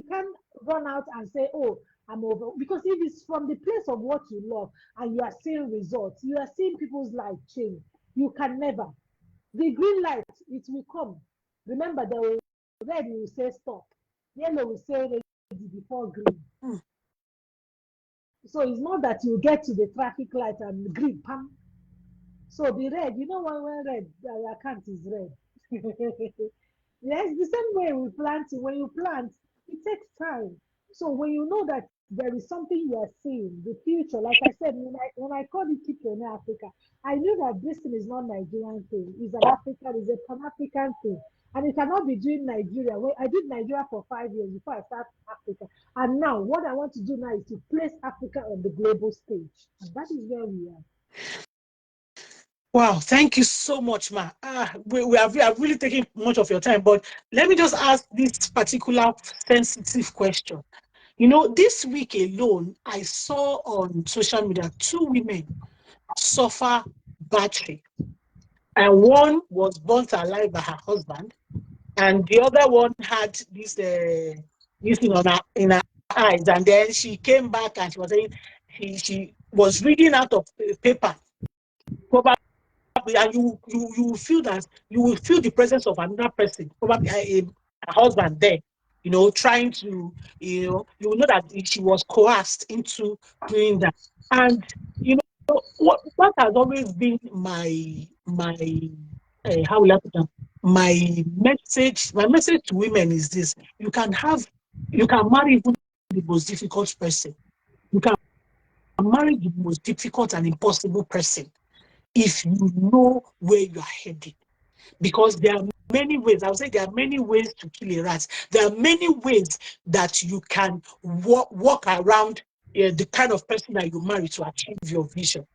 B: can run out and say, oh, I'm over, because if it's from the place of what you love and you are seeing results, you are seeing people's life change, you can never. The green light, it will come. Remember, the red will say stop, yellow will say ready before green.
A: Hmm.
B: So it's not that you get to the traffic light and green pam. So the red, you know, when red, your account is red. Yes, the same way with planting. When you plant, it takes time. So when you know that there is something you are seeing, the future, like I said, when I called it Cultivating Africa, I knew that this thing is not Nigerian thing. It's an African, it's a Pan-African thing. And it cannot be doing Nigeria. Well, I did Nigeria for 5 years before I started Africa. And now what I want to do now is to place Africa on the global stage. And that is where we are.
A: Wow, thank you so much, Ma. We have really taken much of your time, but let me just ask this particular sensitive question. This week alone, I saw on social media two women suffer battery, and one was burnt alive by her husband, and the other one had this thing on her in her eyes, and then she came back and she was saying she was reading out of paper, probably, and you will feel that you will feel the presence of another person, probably a husband there, trying to, you will know that she was coerced into doing that. And you know what has always been my how will I put it? My message to women is this: you can marry even the most difficult person. You can marry the most difficult and impossible person if you know where you are heading. Because there are many ways, I would say there are many ways to kill a rat. There are many ways that you can walk around the kind of person that you marry to achieve your vision.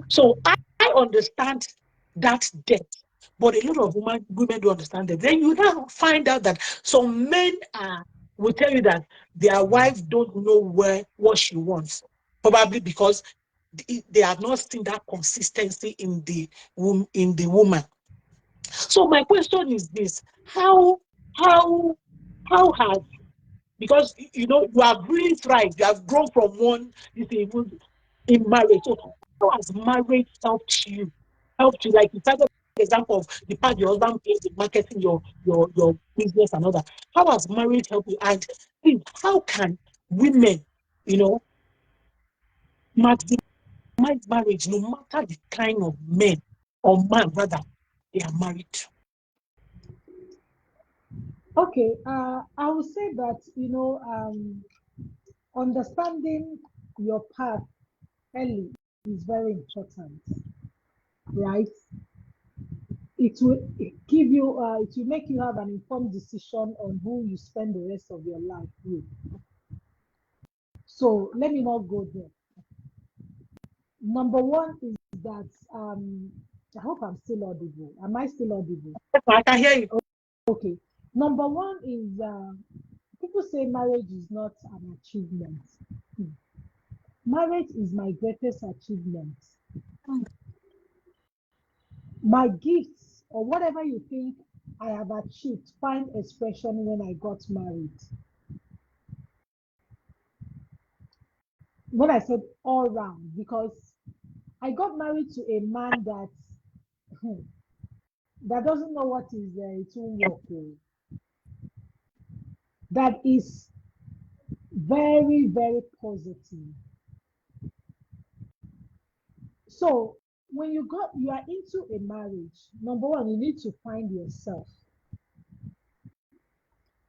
A: So I understand that depth, but a lot of women don't understand that. Then you now find out that some men will tell you that their wife don't know what she wants, probably because they have not seen that consistency in the woman. So my question is this: how how has, because you have really thrived, you have grown from one this even in marriage. So how has marriage helped you? Helped you, like you started the example of the part your husband plays in marketing your business and all that. How has marriage helped you? And please, how can women, you know, maximize marriage no matter the kind of men or man rather they are married to?
B: Okay, I would say that, understanding your path early is very important, right? It will make you have an informed decision on who you spend the rest of your life with. So let me not go there. Number one is that I hope I'm still audible. Am I still audible?
A: I can hear you.
B: Okay. Number one is people say marriage is not an achievement. Hmm. Marriage is my greatest achievement. My gifts or whatever you think I have achieved find expression when I got married. When I said all round, because I got married to a man that that doesn't know what is its own work, oh, that is very, very positive. So when you are into a marriage, number one, you need to find yourself.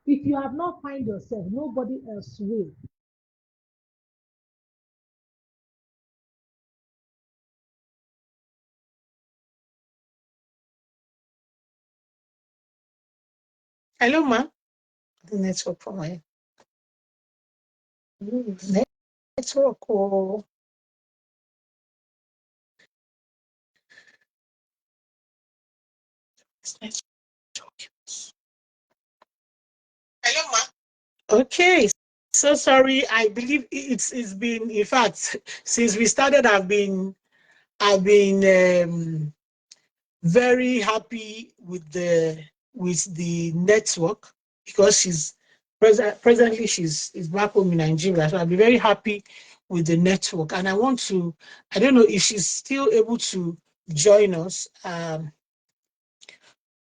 B: If you have not find yourself, nobody else will.
A: Hello, ma. The network for my network. Oh, it's network. Hello, ma. Okay. So sorry. I believe it's been, in fact, since we started, I've been very happy with the network, because presently she's is back home in Nigeria. So I'll be very happy with the network. And I don't know if she's still able to join us.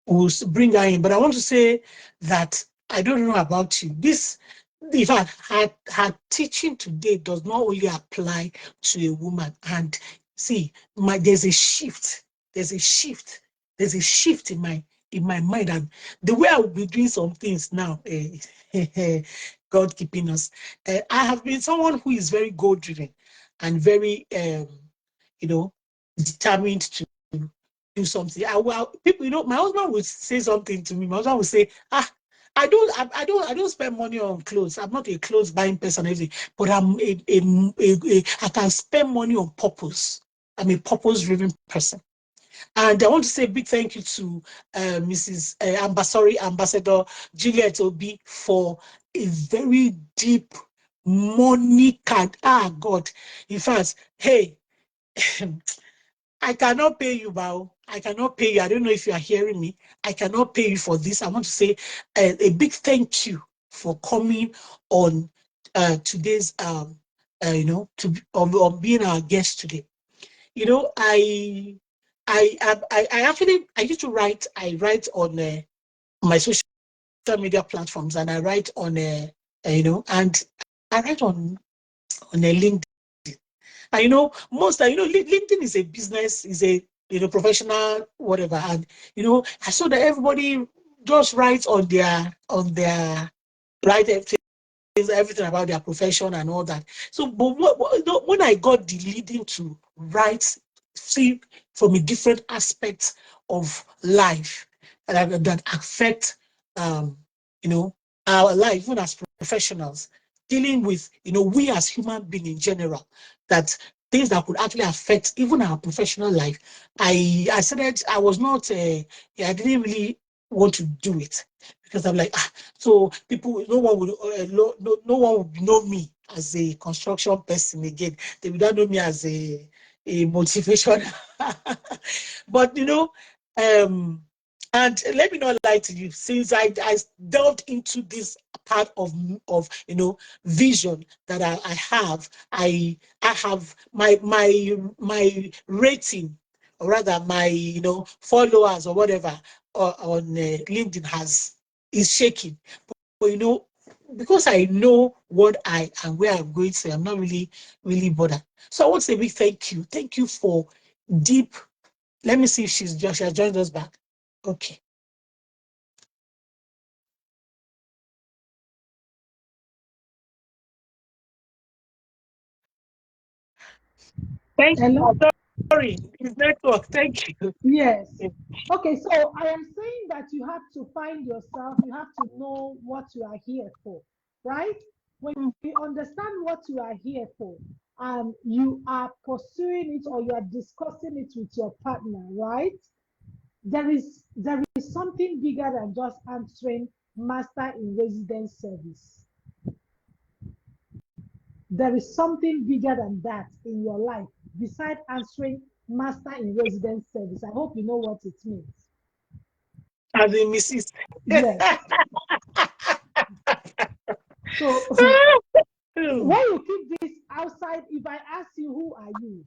A: We'll bring her in. But I want to say that I don't know about you. In fact, her teaching today does not only apply to a woman. And see, there's a shift. There's a shift. There's a shift in my mind. And the way I will be doing some things now, God keeping us. I have been someone who is very goal driven and very you know, determined to do something. People, my husband would say something to me. My husband would say, I don't spend money on clothes. I'm not a clothes buying person, everything, but I can spend money on purpose. I'm a purpose driven person. And I want to say a big thank you to Mrs. Ambassador Juliet Obi for a very deep money card. Ah, God. In fact, hey, I cannot pay you, Bao. I cannot pay you. I don't know if you are hearing me. I cannot pay you for this. I want to say a big thank you for coming on today's, on being our guest today. You know, I actually, I used to write. I write on my social media platforms, and I write on, and I write on a LinkedIn. And LinkedIn is a business, is a professional, whatever. And I saw that everybody just writes on their write everything about their profession and all that. So, but when I got the leading to write, see from a different aspect of life that affect, um, you know, our life, even as professionals, dealing with, we as human beings in general, that things that could actually affect even our professional life. I said that I was not, I didn't really want to do it, because I'm like, so people, no one would, no one would know me as a construction person again. They would not know me as a motivation. But um, and let me not lie to you. Since I delved into this part of vision that I have, I have my rating, or rather my followers or whatever, on LinkedIn is shaking. But because I know what I and where I'm going to, I'm not really bothered. So I want to say a big thank you. Thank you for deep. Let me see if she has joined us back. Okay. Thank you.
B: Hello?
A: Sorry, it's network. Thank you.
B: Yes. Okay, so I am saying that you have to find yourself, you have to know what you are here for, right? When
A: mm.
B: you understand what you are here for and you are pursuing it or you are discussing it with your partner, right? There is something bigger than just answering master in residence service. There is something bigger than that in your life beside answering master in residence service. I hope you know what it means.
A: As in Mrs.
B: Yes. So
A: Mm,
B: when you keep this outside, if I ask you who are you,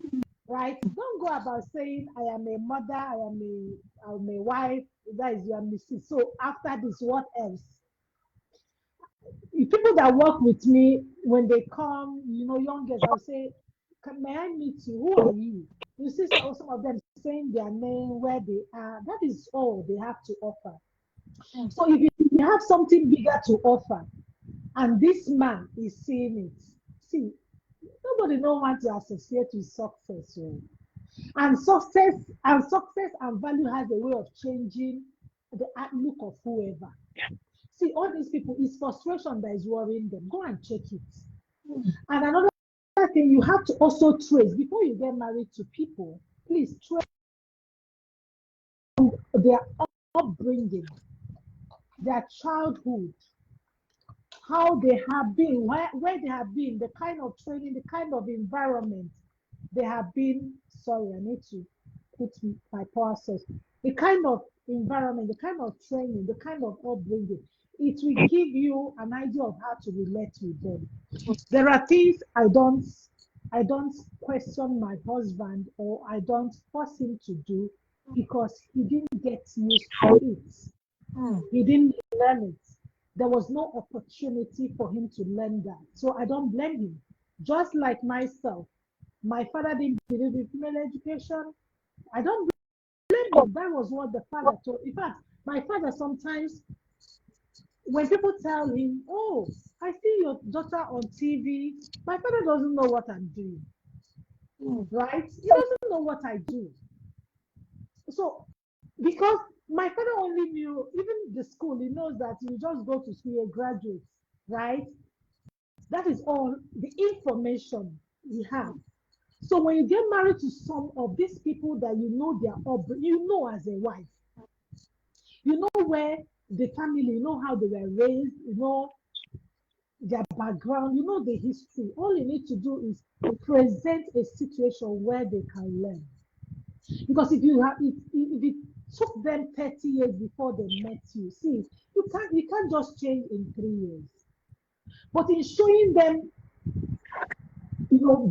B: right? Don't go about saying I am a mother, I'm a wife, that is your Mrs. So after this, what else? If people that work with me, when they come, youngest, I'll say, may I meet you? Who are you? You see some of them saying their name, where they are. That is all they have to offer.
A: mm,
B: So if you have something bigger to offer, and this man is seeing it, see, nobody don't want to associate with success. Oh. And success and value has a way of changing the outlook of whoever. See, all these people, it's frustration that is worrying them. Go and check it.
A: mm.
B: And another thing, you have to also trace before you get married to people. Please trace their upbringing, their childhood, how they have been, where they have been, the kind of training, the kind of environment they have been. Sorry, I need to put my power source. The kind of environment, the kind of training, the kind of upbringing. It will give you an idea of how to relate with them. There are things I don't question my husband or I don't force him to do because he didn't get used to it.
A: Mm.
B: He didn't learn it. There was no opportunity for him to learn that. So I don't blame him. Just like myself, my father didn't believe in female education. I don't blame him. That was what the father told. In fact, my father sometimes, when people tell him, "Oh, I see your daughter on TV," my father doesn't know what I'm doing,
A: Mm.
B: right? He doesn't know what I do. So, because my father only knew, even the school, he knows that you just go to school, you graduate, right? That is all the information he has. So when you get married to some of these people that you know their you know as a wife, you know where the family, you know how they were raised, you know their background, you know the history. All you need to do is present a situation where they can learn. Because if it took them 30 years before they met you, see, you can't just change in 3 years. But in showing them,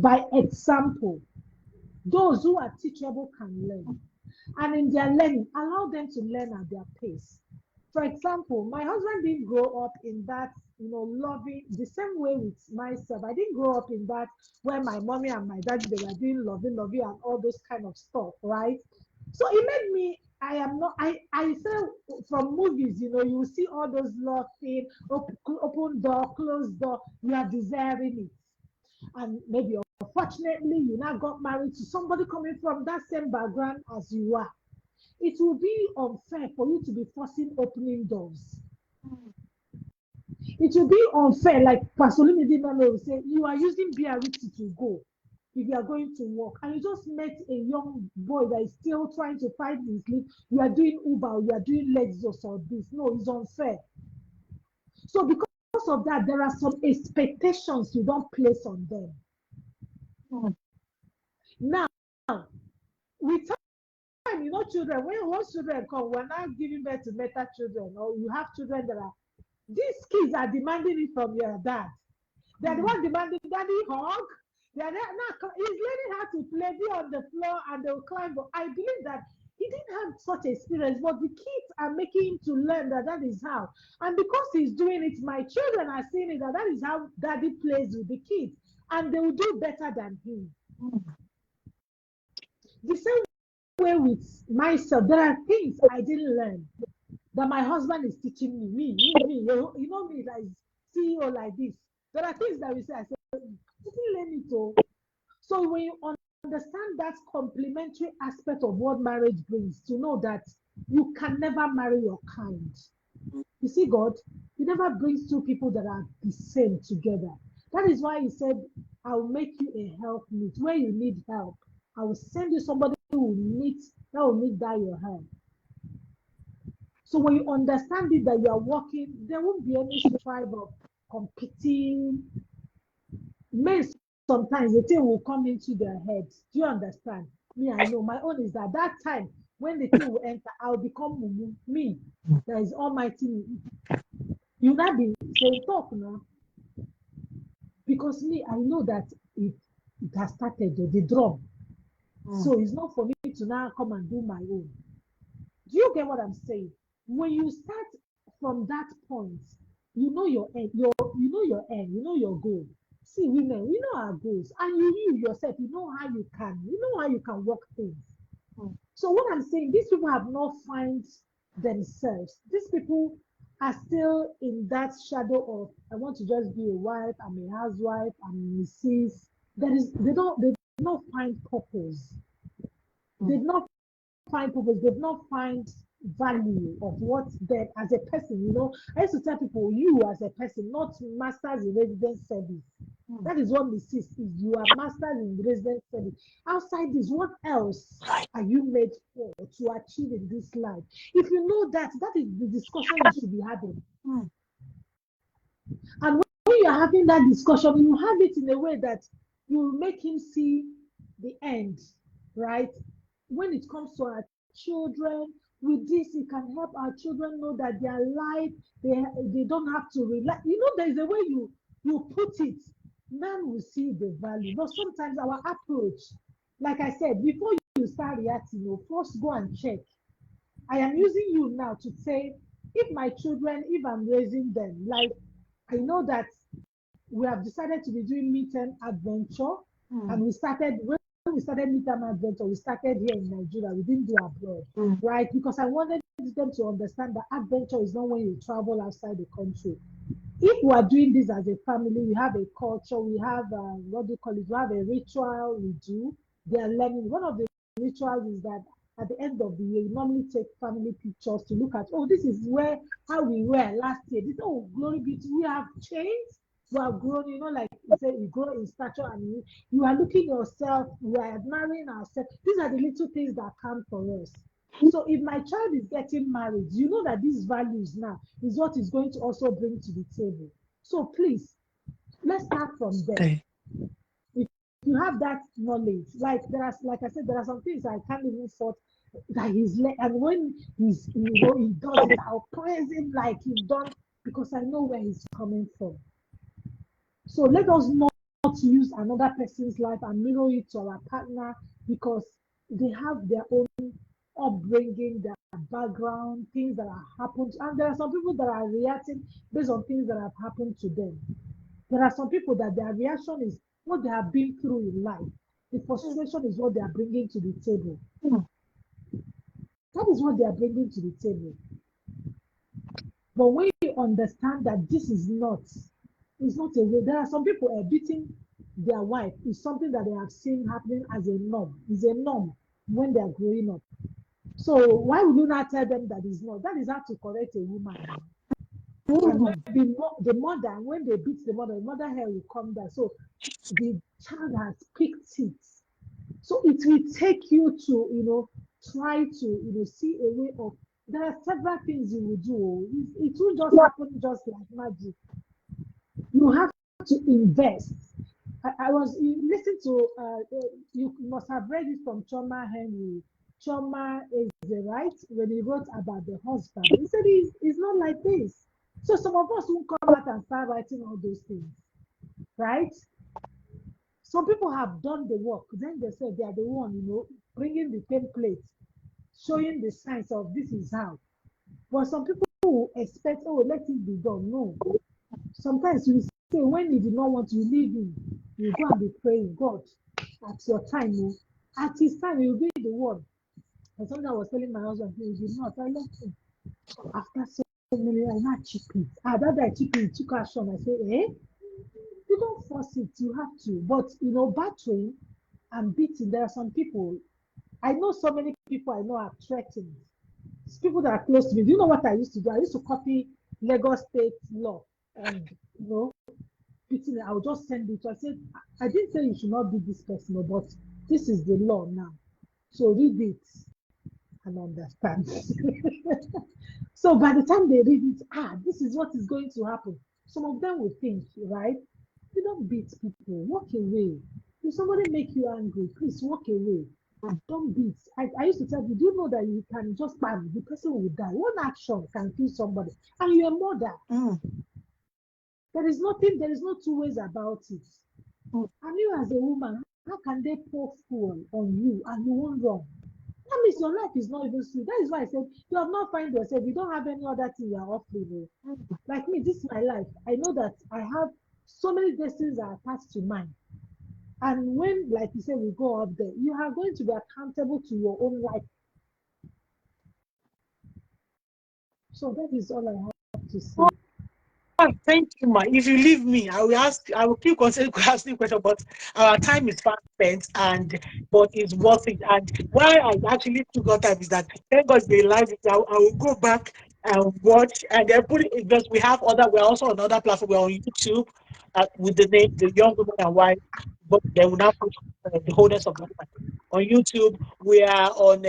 B: by example, those who are teachable can learn. And in their learning, allow them to learn at their pace. For example, my husband didn't grow up in that, loving the same way with myself. I didn't grow up in that where my mommy and my daddy they were doing loving and all those kind of stuff, right? So it made me. I am not. I say from movies, you see all those love thing, open door, closed door. You are desiring it, and maybe unfortunately you now got married to somebody coming from that same background as you are. It will be unfair for you to be forcing opening doors. It will be unfair, like Pastor Lumidi Mano will say, you are using BRT to go if you are going to work, and you just met a young boy that is still trying to find his lead. You are doing Uber, you are doing Lexus or this. No, it's unfair. So because of that, there are some expectations you don't place on them.
A: Mm.
B: Now, with time, children, when once children come, we're now giving birth to better children, or you have children that are, these kids are demanding it from your dad. They're the one demanding daddy hug. They're now he's learning how to play, be on the floor, and they'll climb. But I believe that he didn't have such experience, but the kids are making him to learn that that is how. And because he's doing it, my children are seeing it that that is how daddy plays with the kids, and they will do better than him. The same way with myself, there are things I didn't learn that my husband is teaching me. Me. Me, like CEO like this. There are things that we say, I say, I didn't learn it all. So when you understand that complementary aspect of what marriage brings, to know that you can never marry your kind. You see, God? He never brings two people that are the same together. That is why he said, I'll make you a helpmeet. Where you need help, I will send you somebody that will meet that your help. So when you understand it that you are working, there won't be any strife of competing. Men sometimes the thing will come into their heads. Do you understand? Me, I know my own is that time when the thing will enter, I'll become mumu. Me, that is almighty me. You not be saying talk now. Because me, I know that it has started the drum.
A: mm,
B: So it's not for me to now come and do my own. Do you get what I'm saying? When you start from that point, you know your end, you know your end, you know your goal. See, women, we know our goals, and you yourself, you know how you can work things.
A: mm,
B: So what I'm saying, these people have not found themselves. These people are still in that shadow of I want to just be a wife, I'm a housewife, I'm Mrs. That is they don't find purpose. They
A: mm,
B: not find purpose, they not find value of what them as a person. I used to tell people, you as a person, not masters in residence service.
A: mm.
B: That is what Mrs. is. You are masters in residence service. Outside this, what else are you made for to achieve in this life? If you know that, that is the discussion you should be having.
A: Mm,
B: And when you are having that discussion, you have it in a way that you will make him see the end, right? When it comes to our children, with this, it can help our children know that their life, they don't have to rely. There's a way you put it, man will see the value. But sometimes our approach, like I said, before you start reacting, first go and check. I am using you now to say, if my children, if I'm raising them, like I know that we have decided to be doing midterm adventure,
A: mm,
B: and when we started midterm adventure, we started here in Nigeria. We didn't do abroad,
A: mm,
B: right? Because I wanted them to understand that adventure is not when you travel outside the country. If we are doing this as a family, we have a culture, we have what do you call it? We have a ritual we do. They are learning. One of the rituals is that at the end of the year, we normally take family pictures to look at. Oh, this is where how we were last year. This glory be to we have changed. We have grown. Like you say, we grow in stature, and you are looking yourself. We are admiring ourselves. These are the little things that count for us. So if my child is getting married, you know that these values now is what is going to also bring to the table. So please, let's start from there.
A: okay.
B: If you have that knowledge, like I said, there are some things I can't even thought that and when he does it, I'll praise him like he's done because I know where he's coming from. So let us not use another person's life and mirror it to our partner because they have their own upbringing, their background, things that have happened. And there are some people that are reacting based on things that have happened to them. There are some people that their reaction is what they have been through in life. The
A: Mm,
B: frustration is what they are bringing to the table.
A: mm,
B: That is what they are bringing to the table. But when you understand that this is not, it's not a way. There are some people beating their wife is something that they have seen happening as a norm. Is a norm when they are growing up. So why would you not tell them that is not? That is how to correct a woman now. And
A: mm,
B: maybe the mother, when they beat the mother hair will come down. So the child has picked it. So it will take you to, try to, see a way of. There are several things you will do. It will just happen just like magic. You have to invest. I was listening to, you must have read it from Choma Henry. Choma is the right when he wrote about the husband. He said it's not like this. So some of us won't come out and start writing all those things, right? Some people have done the work. Then they say they are the one, bringing the template, showing the signs of this is how. But some people who expect, oh, let it be done. No. Sometimes you say when you do not want to leave him, you go and be praying, God, at your time, at his time, you'll be the one. And something I was telling my husband, he did not. I left him. After so many, I not cheap it. That guy cheap it, took action. I say, you don't force it, you have to. But battering and beating, there are some people. I know so many people I know are threatened. It's people that are close to me. Do you know what I used to do? I used to copy. Lagos State law, and beating it. I'll just send it. I said, I didn't say you should not beat this person, but this is the law now. So read it and understand. So by the time they read it, this is what is going to happen. Some of them will think, right? You don't beat people, walk away. If somebody make you angry, please walk away. Don't beat. I used to tell you, do you know that you can just bang, the person will die. One action can kill somebody. And you're a mother.
A: Mm,
B: There is nothing, there is no two ways about it.
A: mm.
B: And you as a woman, how can they pour fuel on you and you won't run? That means your life is not even sweet. That is why I said you have not found yourself. You don't have any other thing you are offering. Like me, this is my life. I know that I have so many destinies are attached to mine. And when, like you said, we go up there, you are going to be accountable to your own life. So that is all I have to say.
A: Thank you, ma. If you leave me, I will ask. I will keep considering asking question, but our time is fast spent, and but it's worth it. And why I actually took our time is that thank God they live it. I will go back and watch, and then put it because we have other. We're also on other platform. We're on YouTube with the name The Young Woman and Why. But they will now put the wholeness of the woman on YouTube. We are on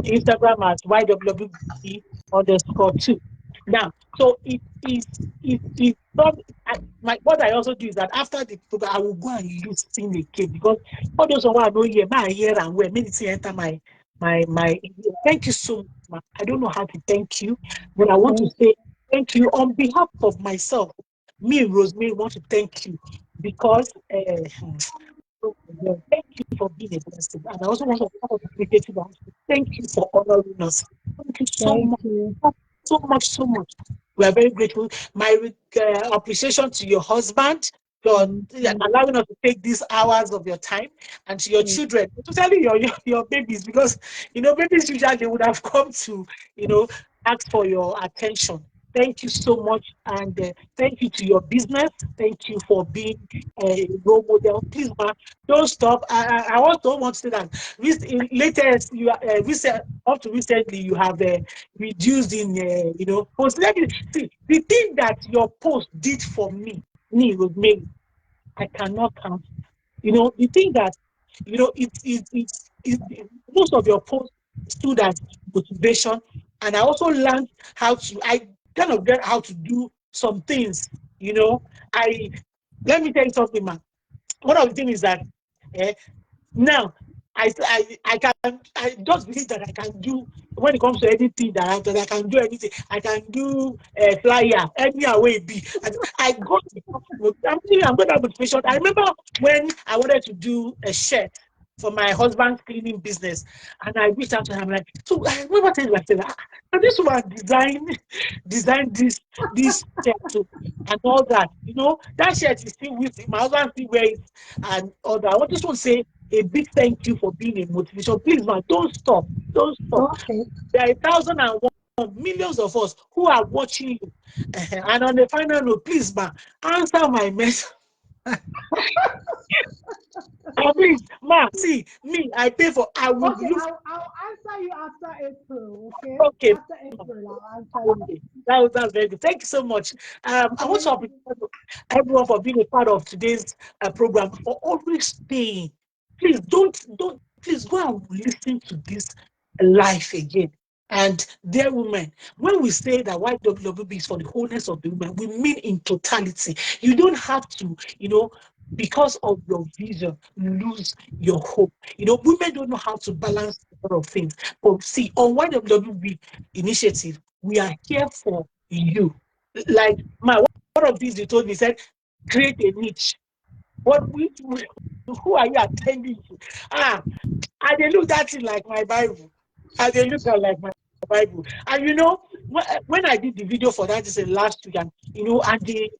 A: Instagram as Y.W.W.B underscore two. Now, so it not what I also do is that after the program, I will go and listen again because all those who I know here, my hear and where many things enter my ear. Thank you so much, ma. I don't know how to thank you, but I want to
B: Thank
A: say thank you on behalf of myself. Me and Rosemary want to thank you because oh my God. Thank you for being a blessing. And I also want to appreciate you. Thank you for honoring us. Thank you so
B: thank
A: much.
B: you.
A: So much, so much. We are very grateful. My appreciation to your husband for
B: Thank you.
A: allowing us to take these hours of your time, and to your
B: Thank
A: children, especially your babies, because babies usually they would have come to ask for your attention. Thank you so much, and thank you to your business. Thank you for being a role model. Please, ma, don't stop. I also want to say that latest you recent up to recently you have reduced in post. Let me see the thing that your post did for me was made. I cannot count. The thing that most of your posts stood as motivation, and I also learned how to. I kind of get how to do some things. You know, I let me tell you something, man. One of the things is that eh, now, I can I just believe that I can do when it comes to anything that I can do anything. I can do a flyer any way it be. And I got I'm going to have motivation. I remember when I wanted to do a shirt for my husband's cleaning business, and I reached out to him like, so I remember telling myself, and this one design this shirt too, and all that. That shirt is still with my husband still wear it and all that. I just want to say a big thank you for being a motivation. Please, man, don't stop. Don't stop.
B: Okay.
A: There are 1,001 millions of us who are watching you. And on the final note, please, man, answer my message. Please, ma, see, me, I pay for, I would
B: Okay,
A: look,
B: I'll answer you after April. Okay,
A: okay.
B: after April, I'll answer you.
A: Okay. That's very good. Thank you so much. I want to
B: Thank
A: appreciate
B: you.
A: everyone for being a part of today's program, for always staying. Please please go and listen to this life again. And dear women, when we say that Y.W.W.B is for the wholeness of the woman, we mean in totality. You don't have to, because of your vision, lose your hope. Women don't know how to balance a lot of things. But see, on Y.W.W.B initiative, we are here for you. Like one of these you told me said, create a niche. Who are you attending to? I they look that thing like my Bible. I they look at like my Bible. And when I did the video for that is last week, and and the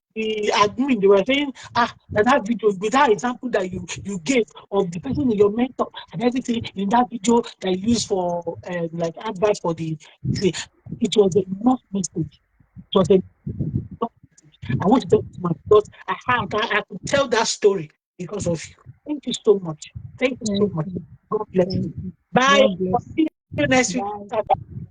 A: admin they were saying, that video with that example that you gave of the person in your mentor and everything in that video that you used for like advice for the it was enough message. It was enough message. I want to tell you my because I could tell that story because of you. Thank you so much. Thank you so
B: Thank
A: much.
B: you.
A: God bless
B: Thank
A: you.
B: you.
A: Bye.
B: God bless.
A: See you next week.
B: Bye.
A: Bye.